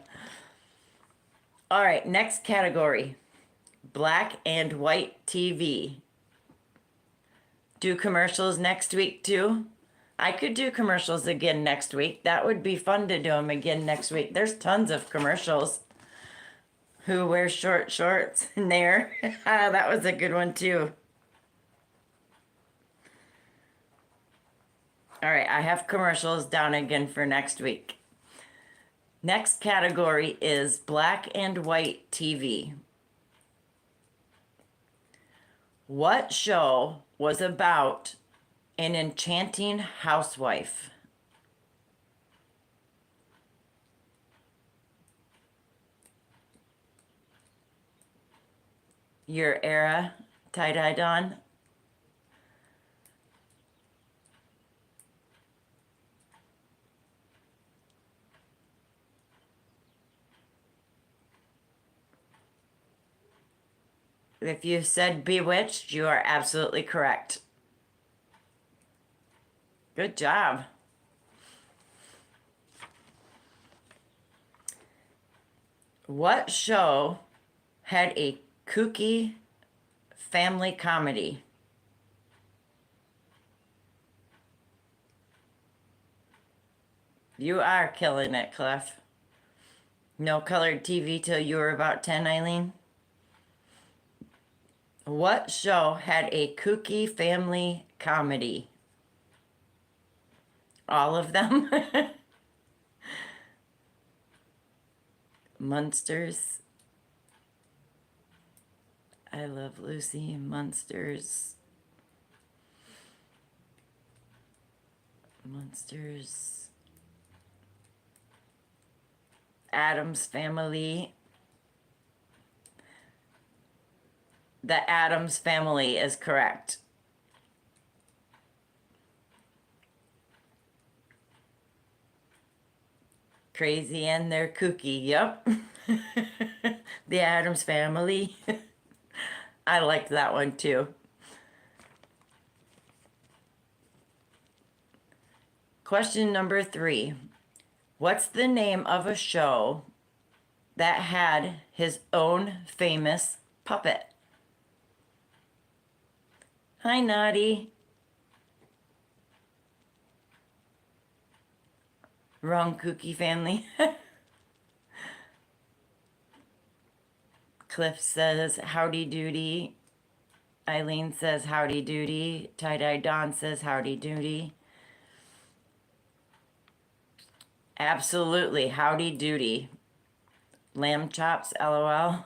All right, next category. Black and white TV. Do commercials next week too? I could do commercials again next week. That would be fun to do them again next week. There's tons of commercials. Who wears short shorts in there? That was a good one too. All right, I have commercials down again for next week. Next category is black and white TV. What show was about an enchanting housewife? Your era, tie-dye Dawn? If you said Bewitched, you are absolutely correct. Good job. What show had a kooky family comedy? You are killing it, Cliff. No colored TV till you were about 10, Eileen? What show had a kooky family comedy? All of them? Munsters. I Love Lucy. Munsters. Munsters. Addams Family. The Addams Family is correct. Crazy and they're kooky. Yep. The Addams Family. I liked that one too. Question number 3. What's the name of a show that had his own famous puppet? Hi, Naughty. Wrong kooky family. Cliff says howdy doody. Eileen says howdy doody. Tie-dye Dawn says howdy doody. Absolutely. Howdy doody. Lamb chops, lol.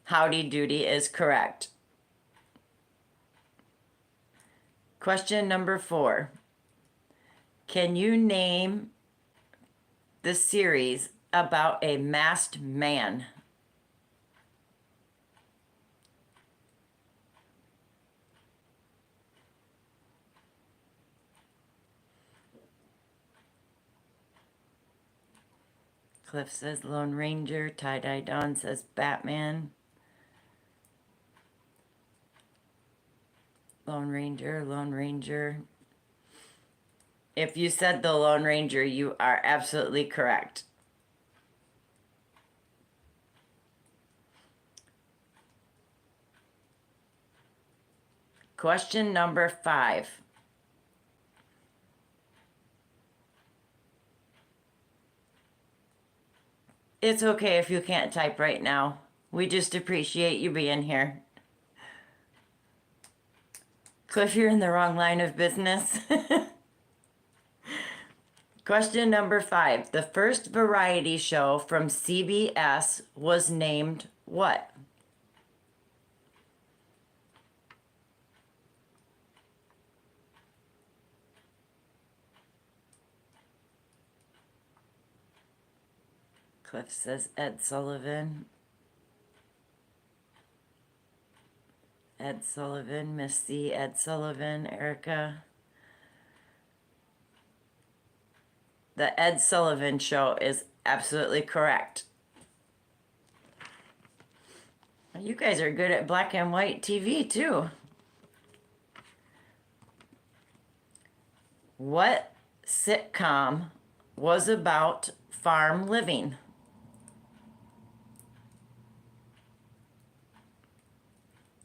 Howdy doody is correct. Question number 4. Can you name the series about a masked man? Cliff says Lone Ranger. Tie-Dye Dawn says Batman. Lone Ranger, Lone Ranger. If you said the Lone Ranger, you are absolutely correct. Question number 5. It's okay if you can't type right now. We just appreciate you being here. Cliff, you're in the wrong line of business. Question number 5. The first variety show from CBS was named what? Cliff says Ed Sullivan. Ed Sullivan, Miss C, Ed Sullivan, Erica. The Ed Sullivan Show is absolutely correct. You guys are good at black and white TV too. What sitcom was about farm living?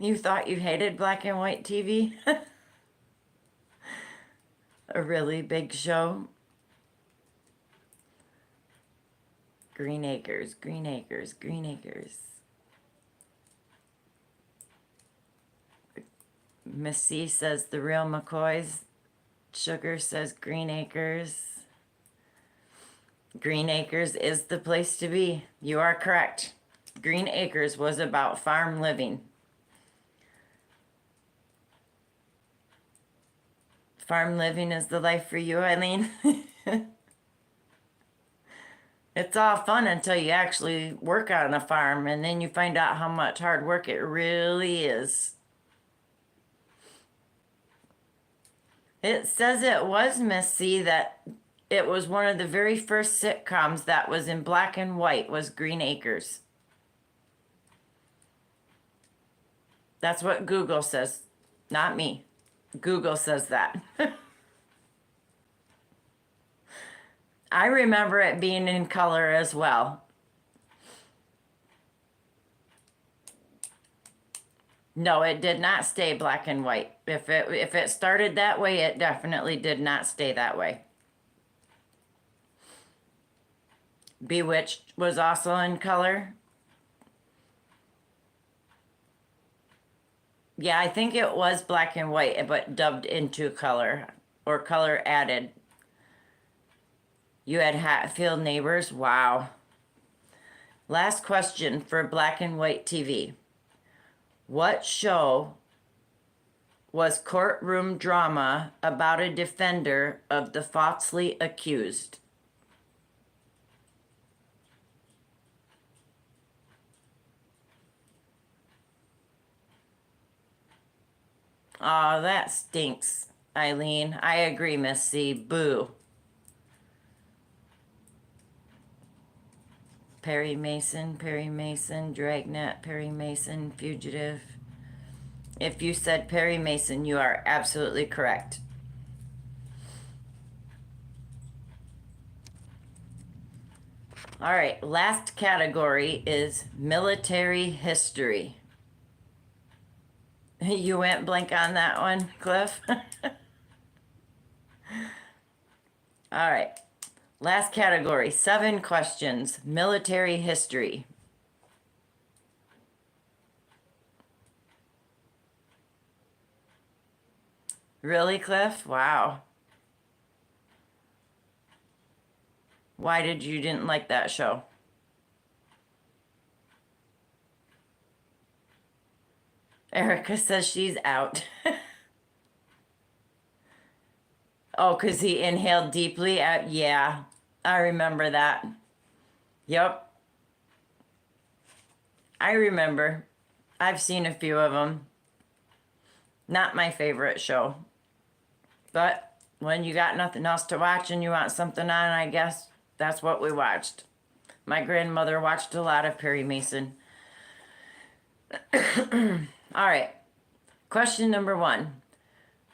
You thought you hated black and white TV? A really big show. Green Acres, Green Acres, Green Acres. Miss C says The Real McCoys. Sugar says Green Acres. Green Acres is the place to be. You are correct. Green Acres was about farm living. Farm living is the life for you, Eileen. It's all fun until you actually work on a farm, and then you find out how much hard work it really is. It says it was, Miss C, that it was one of the very first sitcoms that was in black and white was Green Acres. That's what Google says, not me. Google says that. I remember it being in color as well. No, it did not stay black and white. If it started that way, it definitely did not stay that way. Bewitched was also in color. Yeah, I think it was black and white, but dubbed into color or color added. You had Hatfield Neighbors. Wow. Last question for black and white TV. What show was courtroom drama about a defender of the falsely accused? Oh, that stinks, Eileen. I agree, Miss C. Boo. Perry Mason, Dragnet, Perry Mason, Fugitive. If you said Perry Mason, you are absolutely correct. All right, last category is military history. You went blank on that one, Cliff? All right. Last category, 7 questions, military history. Really, Cliff? Wow. Why did you didn't like that show? Erica says she's out. Oh, because he inhaled deeply? Yeah, I remember that. Yep, I remember. I've seen a few of them. Not my favorite show. But when you got nothing else to watch and you want something on, I guess that's what we watched. My grandmother watched a lot of Perry Mason. All right. Question number 1.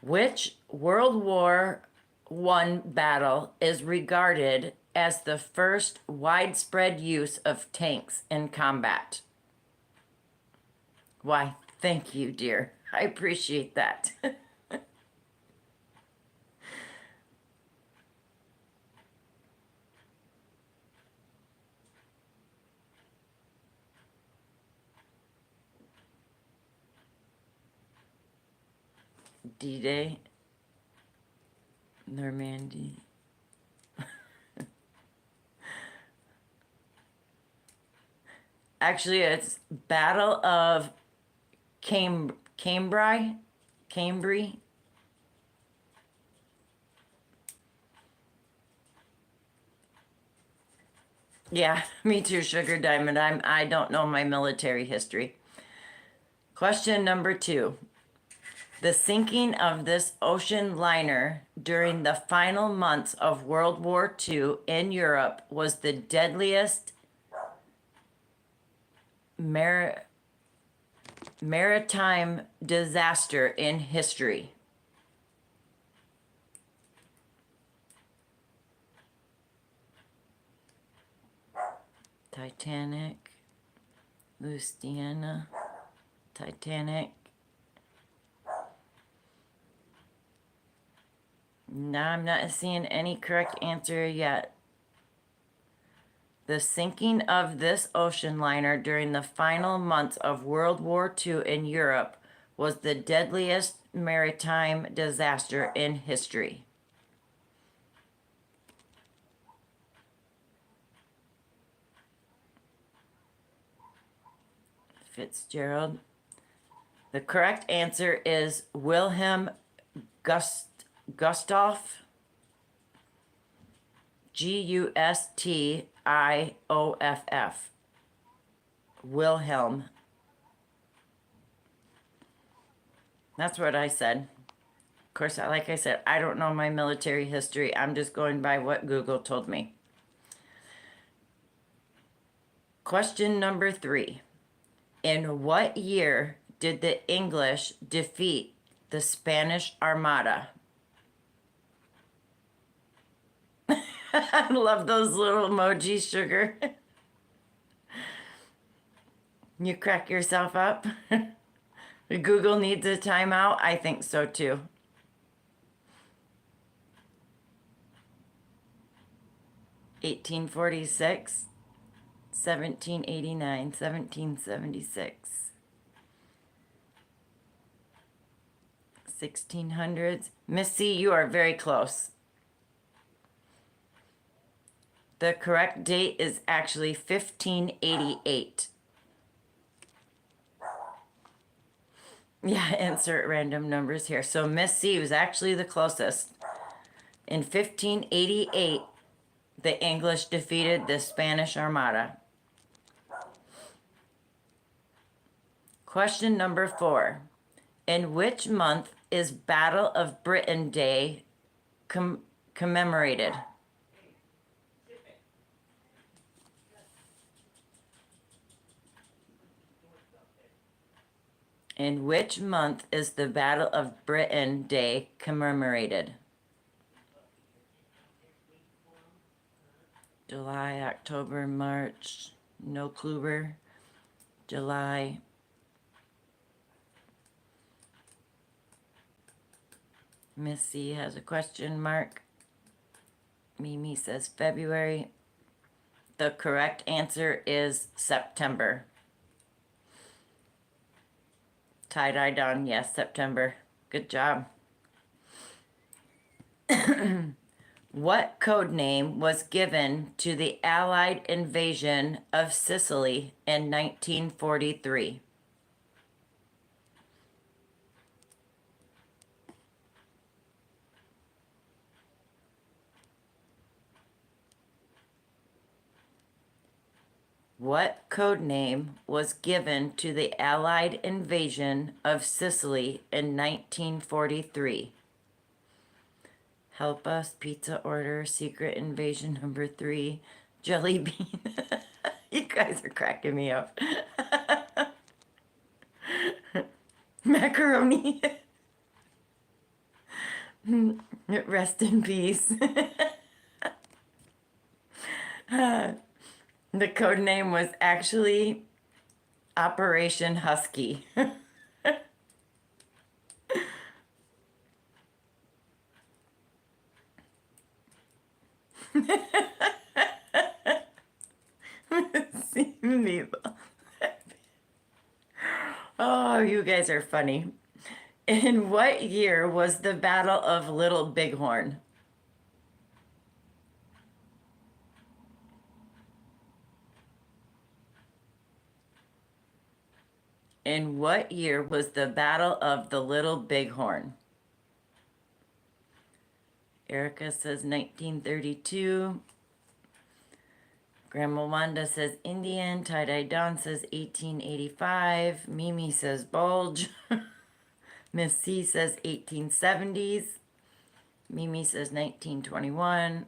Which World War I battle is regarded as the first widespread use of tanks in combat? Why, thank you, dear. I appreciate that. D-Day, Normandy. Actually, it's Battle of Cambrai. Cambrai. Yeah, me too, Sugar Diamond. I don't know my military history. Question number 2. The sinking of this ocean liner during the final months of World War II in Europe was the deadliest maritime disaster in history. Titanic, Louisiana, Titanic. No, I'm not seeing any correct answer yet. The sinking of this ocean liner during the final months of World War II in Europe was the deadliest maritime disaster in history. Fitzgerald. The correct answer is Wilhelm Gustloff. Gustioff. Wilhelm. That's what I said. Of course, like I said, I don't know my military history. I'm just going by what Google told me. Question number 3. In what year did the English defeat the Spanish Armada? I love those little emojis, Sugar. You crack yourself up. Google needs a timeout. I think so too. 1846, 1789, 1776. 1600s. Miss C, you are very close. The correct date is actually 1588. Yeah, insert random numbers here. So Miss C was actually the closest. In 1588, the English defeated the Spanish Armada. Question number 4. In which month is Battle of Britain Day commemorated? In which month is the Battle of Britain Day commemorated? July, October, March, no clue. July. Missy has a question mark. Mimi says February. The correct answer is September. Tie-dye done, yes, September. Good job. What code name was given to the Allied invasion of Sicily in 1943? What code name was given to the Allied invasion of Sicily in 1943? Help us, pizza order, secret invasion number 3, jelly bean. You guys are cracking me up. Macaroni. Rest in peace. The code name was actually Operation Husky. Oh, you guys are funny. In what year was the Battle of Little Bighorn? In what year was the Battle of the Little Bighorn? Erica says 1932. Grandma Wanda says Indian. Tie-Dye Dawn says 1885. Mimi says bulge. Miss C says 1870s. Mimi says 1921.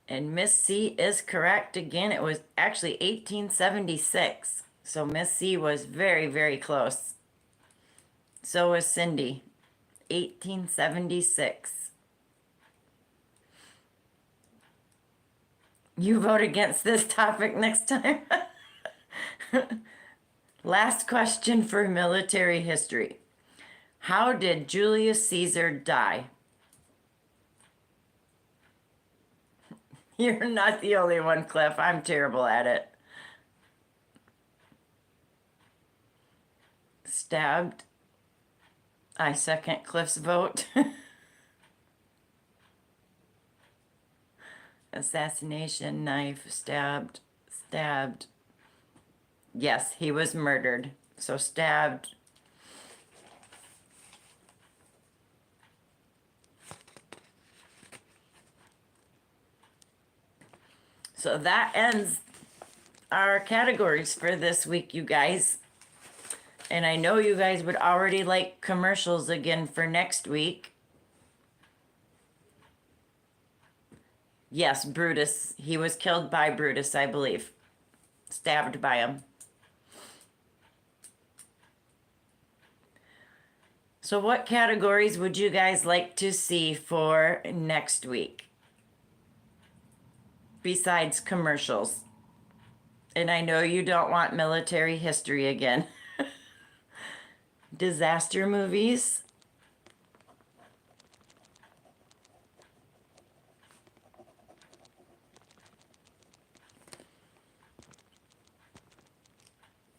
And Miss C is correct again. It was actually 1876. So Miss C was very, very close. So was Cindy. 1876. You vote against this topic next time. Last question for military history. How did Julius Caesar die? You're not the only one, Cliff. I'm terrible at it. Stabbed. I second Cliff's vote. Assassination, knife, stabbed, stabbed. Yes, he was murdered. So stabbed. So that ends our categories for this week, you guys. And I know you guys would already like commercials again for next week. Yes, Brutus. He was killed by Brutus, I believe. Stabbed by him. So what categories would you guys like to see for next week? Besides commercials. And I know you don't want military history again. Disaster movies.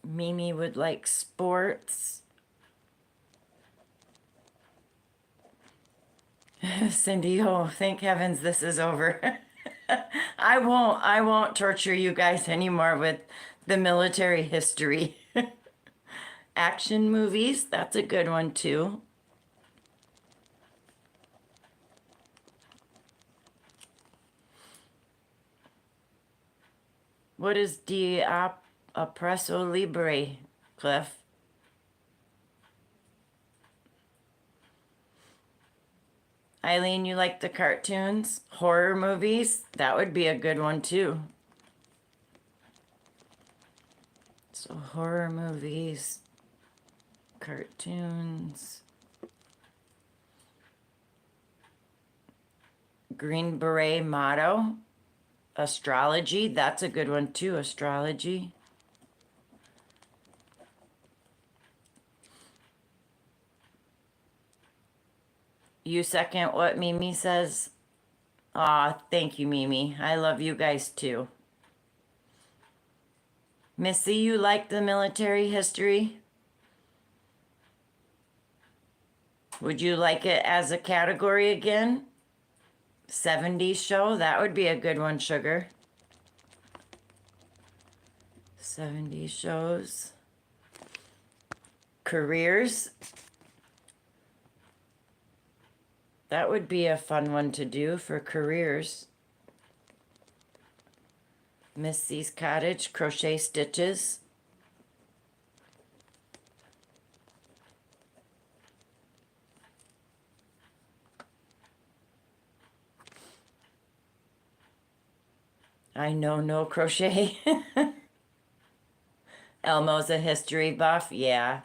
Mimi would like sports. Cindy, oh, thank heavens this is over. I won't torture you guys anymore with the military history. Action movies, that's a good one too. What is Oppresso Libre, Cliff? Eileen, you like the cartoons? Horror movies? That would be a good one too. So horror movies, cartoons. Green Beret motto. Astrology, that's a good one too, astrology. You second what Mimi says? Aw, thank you, Mimi. I love you guys too. Missy, you like the military history? Would you like it as a category again? 70s show? That would be a good one, Sugar. 70s shows. Careers. That would be a fun one to do for careers. Miss C's Cottage, crochet stitches. I know no crochet. Elmo's a history buff, yeah.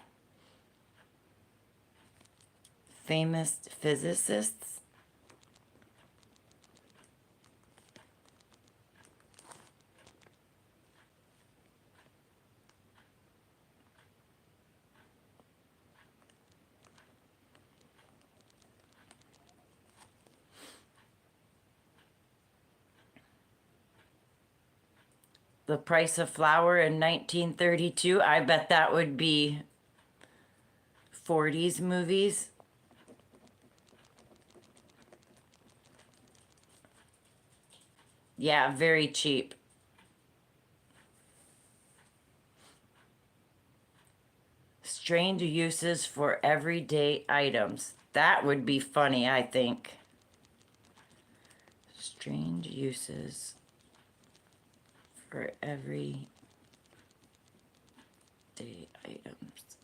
Famous physicists. The Price of Flour in 1932. I bet that would be 40s movies. Yeah, very cheap. Strange uses for everyday items. That would be funny, I think. Strange uses for everyday items.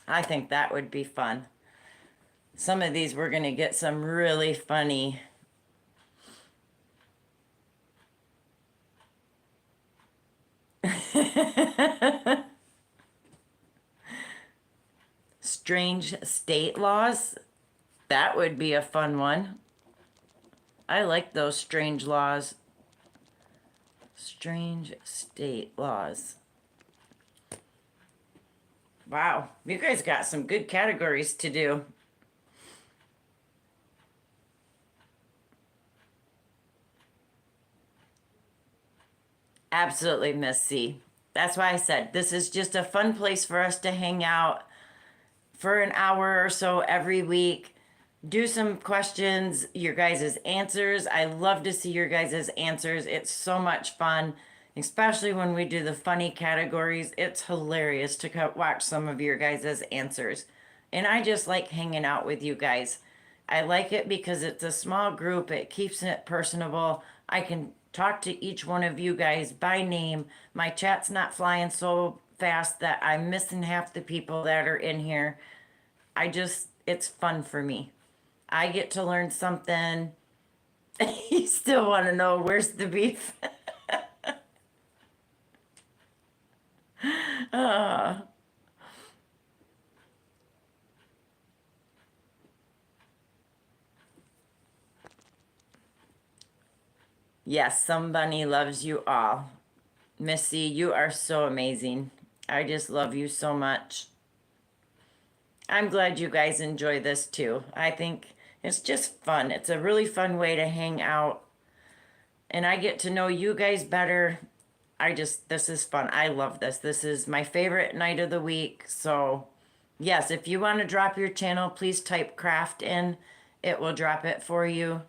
I think that would be fun. Some of these we're going to get some really funny. Strange state laws. That would be a fun one. I like those strange laws. Strange state laws. Wow, you guys got some good categories to do. Absolutely, Miss C. That's why I said this is just a fun place for us to hang out for an hour or so every week. Do some questions, your guys' answers. I love to see your guys' answers. It's so much fun, especially when we do the funny categories. It's hilarious to watch some of your guys' answers. And I just like hanging out with you guys. I like it because it's a small group. It keeps it personable. I can talk to each one of you guys by name. My chat's not flying so fast that I'm missing half the people that are in here. It's fun for me. I get to learn something. You still want to know where's the beef? uh, yes, somebody loves you all. Missy, you are so amazing. I just love you so much. I'm glad you guys enjoy this too. I think it's just fun. It's a really fun way to hang out. And I get to know you guys better. This is fun. I love this. This is my favorite night of the week. So, yes, if you want to drop your channel, please type craft in. It will drop it for you.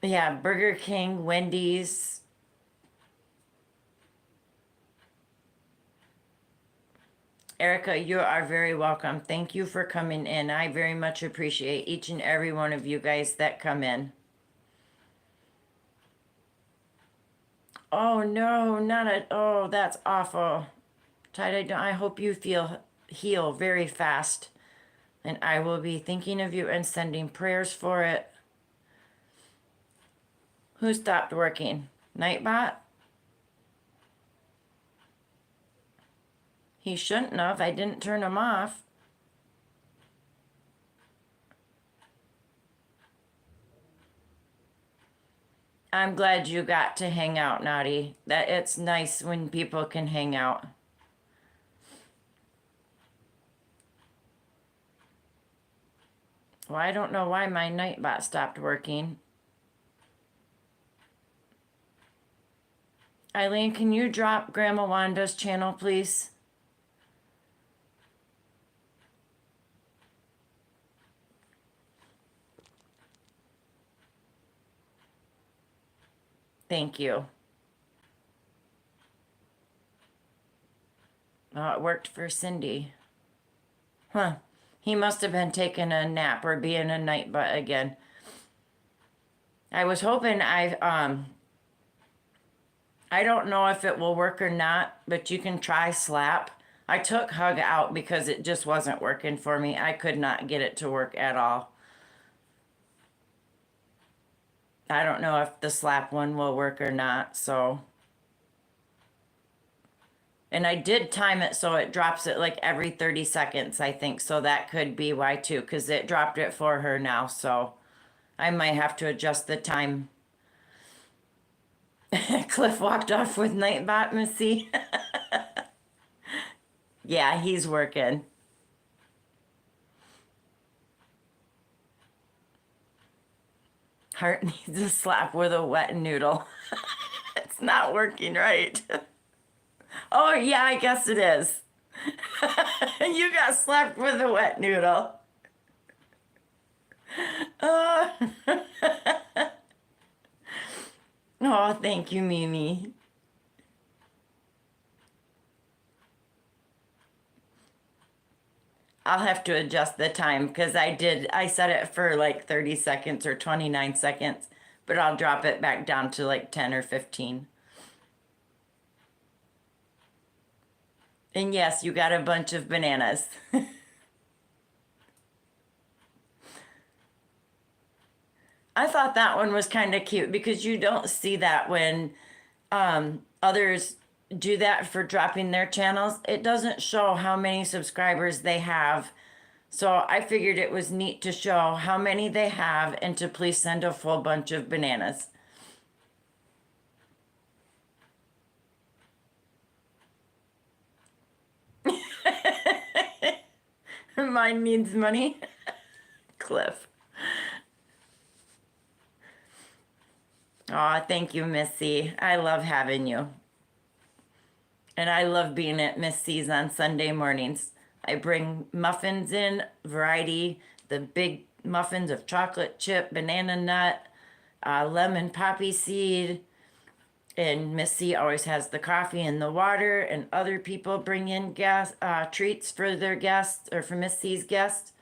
Yeah, Burger King, Wendy's. Erica, you are very welcome. Thank you for coming in. I very much appreciate each and every one of you guys that come in. Oh no, not at oh, that's awful. Tide, I hope you heal very fast. And I will be thinking of you and sending prayers for it. Who stopped working? Nightbot? He shouldn't have. I didn't turn him off. I'm glad you got to hang out, Naughty. That it's nice when people can hang out. Well, I don't know why my Nightbot stopped working. Eileen, can you drop Grandma Wanda's channel, please? Thank you. Oh, it worked for Cindy. Huh. He must have been taking a nap or being a night butt again. I was hoping I don't know if it will work or not, but you can try slap. I took hug out because it just wasn't working for me. I could not get it to work at all. I don't know if the slap one will work or not, so. And I did time it so it drops it like every 30 seconds, I think. So that could be why too, because it dropped it for her now. So I might have to adjust the time. Cliff walked off with Nightbot, Missy. Yeah, he's working. Heart needs a slap with a wet noodle. It's not working right. Oh, yeah, I guess it is. You got slapped with a wet noodle. Oh, oh, thank you, Mimi. I'll have to adjust the time because I set it for like 30 seconds or 29 seconds, but I'll drop it back down to like 10 or 15. And yes, you got a bunch of bananas. I thought that one was kind of cute because you don't see that when others do that for dropping their channels. It doesn't show how many subscribers they have. So I figured it was neat to show how many they have and to please send a full bunch of bananas. Mine needs money. Cliff. Aw, thank you, Missy. I love having you. And I love being at Miss C's on Sunday mornings. I bring muffins in, variety, the big muffins of chocolate chip, banana nut, lemon poppy seed. And Miss C always has the coffee and the water, and other people bring in treats for their guests or for Miss C's guests.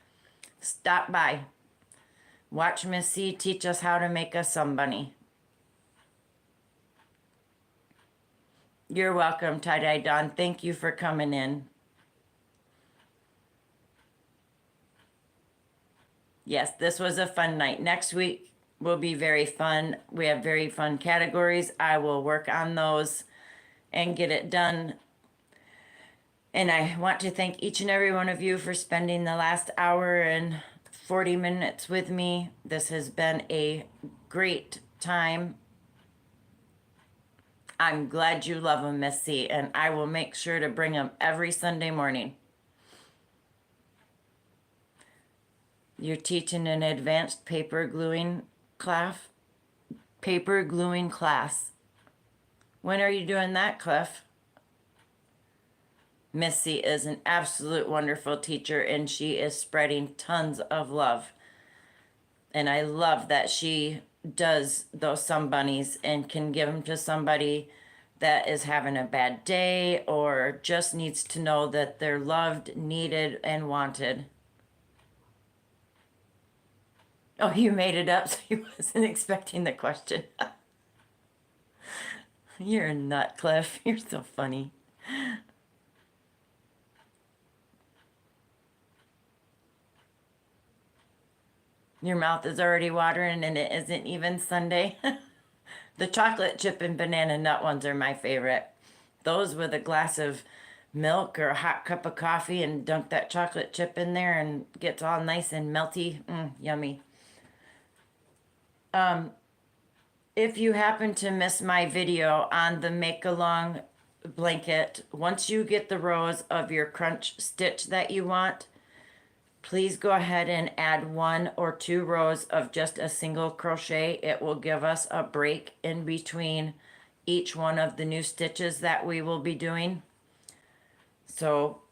Stop by. Watch Miss C teach us how to make a sun bunny. You're welcome, Tie-Dye Dawn. Thank you for coming in. Yes, this was a fun night. Next week will be very fun. We have very fun categories. I will work on those and get it done. And I want to thank each and every one of you for spending the last hour and 40 minutes with me. This has been a great time. I'm glad you love them, Miss C, and I will make sure to bring them every Sunday morning. You're teaching an advanced paper gluing class? Paper gluing class. When are you doing that, Cliff? Miss C is an absolute wonderful teacher, and she is spreading tons of love. And I love that she does those sun bunnies and can give them to somebody that is having a bad day or just needs to know that they're loved, needed, and wanted. Oh, you made it up, so you wasn't expecting the question. You're a nut, Cliff. You're so funny. Your mouth is already watering and it isn't even Sunday. The chocolate chip and banana nut ones are my favorite. Those with a glass of milk or a hot cup of coffee and dunk that chocolate chip in there and gets all nice and melty. Yummy. If you happen to miss my video on the make along blanket, once you get the rows of your crunch stitch that you want, please go ahead and add 1 or 2 rows of just a single crochet. It will give us a break in between each one of the new stitches that we will be doing. So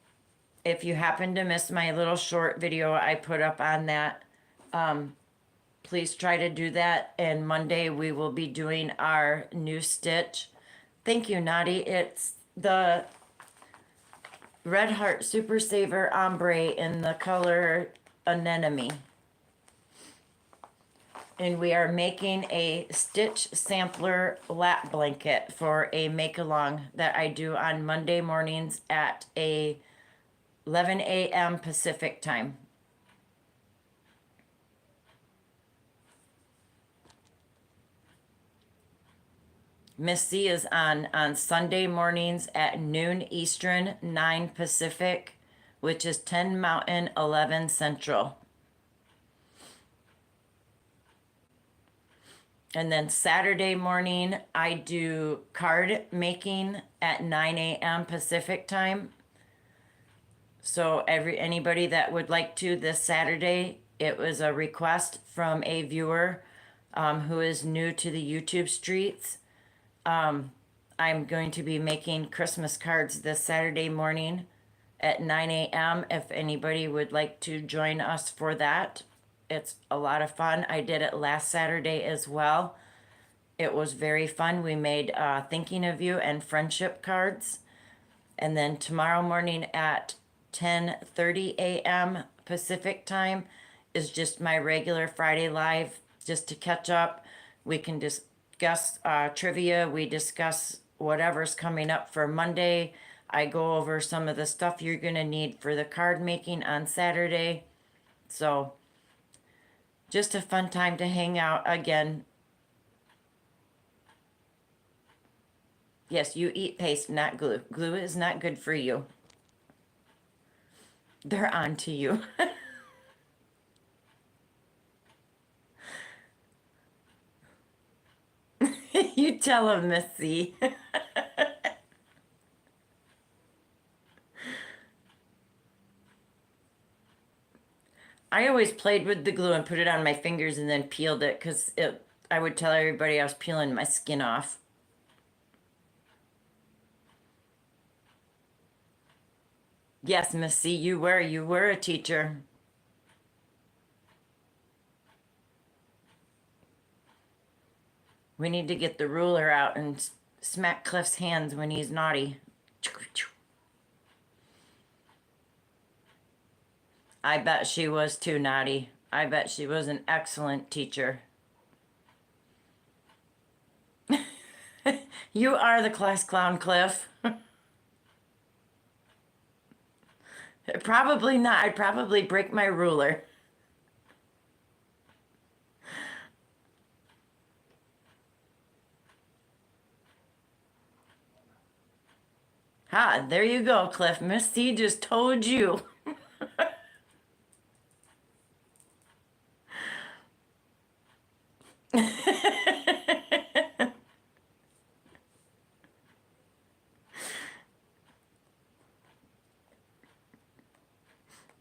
if you happen to miss my little short video I put up on that, please try to do that. And Monday we will be doing our new stitch. Thank you, Naughty. It's the Red Heart Super Saver Ombre in the color Anemone. And we are making a stitch sampler lap blanket for a make-along that I do on Monday mornings at 11 a.m. Pacific time. Miss C is on Sunday mornings at noon Eastern, 9 Pacific, which is 10 Mountain, 11 Central. And then Saturday morning, I do card making at 9 a.m. Pacific time. So anybody that would like to this Saturday, it was a request from a viewer who is new to the YouTube streets. I'm going to be making Christmas cards this Saturday morning at 9 a.m. if anybody would like to join us for that. It's a lot of fun. I did it last Saturday as well. It was very fun. We made thinking of you and friendship cards. And then tomorrow morning at 10:30 a.m. Pacific time is just my regular Friday live, just to catch up. We can discuss trivia. We discuss whatever's coming up for Monday. I go over some of the stuff you're going to need for the card making on Saturday. So just a fun time to hang out again. Yes, you eat paste, not glue. Glue is not good for you. They're on to you. You tell them, Miss C. I always played with the glue and put it on my fingers and then peeled it because I would tell everybody I was peeling my skin off. Yes, Miss C, you were a teacher. We need to get the ruler out and smack Cliff's hands when he's naughty. I bet she was too naughty. I bet she was an excellent teacher. You are the class clown, Cliff. Probably not. I'd probably break my ruler. Ha, there you go, Cliff. Miss C just told you.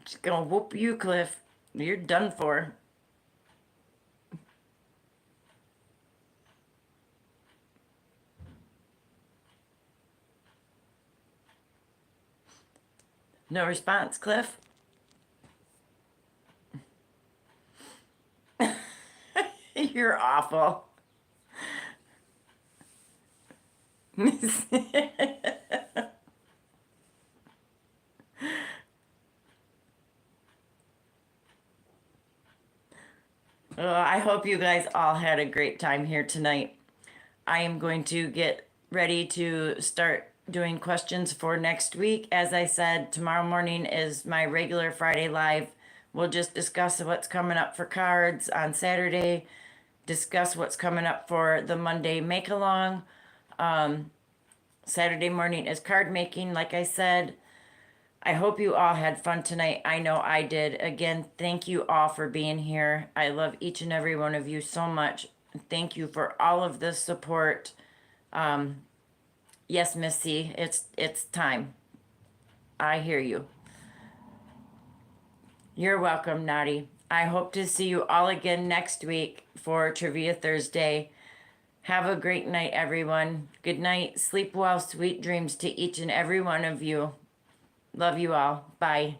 Just gonna whoop you, Cliff. You're done for. No response, Cliff? You're awful. I hope you guys all had a great time here tonight. I am going to get ready to start doing questions for next week. As I said, tomorrow morning is my regular Friday live. We'll just discuss what's coming up for cards on Saturday, discuss what's coming up for the Monday make-along. Saturday morning is card making, like I said. I hope you all had fun tonight. I know I did. Again, thank you all for being here. I love each and every one of you so much. Thank you for all of the support. Yes, Missy, it's time. I hear you. You're welcome, Naughty. I hope to see you all again next week for Trivia Thursday. Have a great night, everyone. Good night. Sleep well. Sweet dreams to each and every one of you. Love you all. Bye.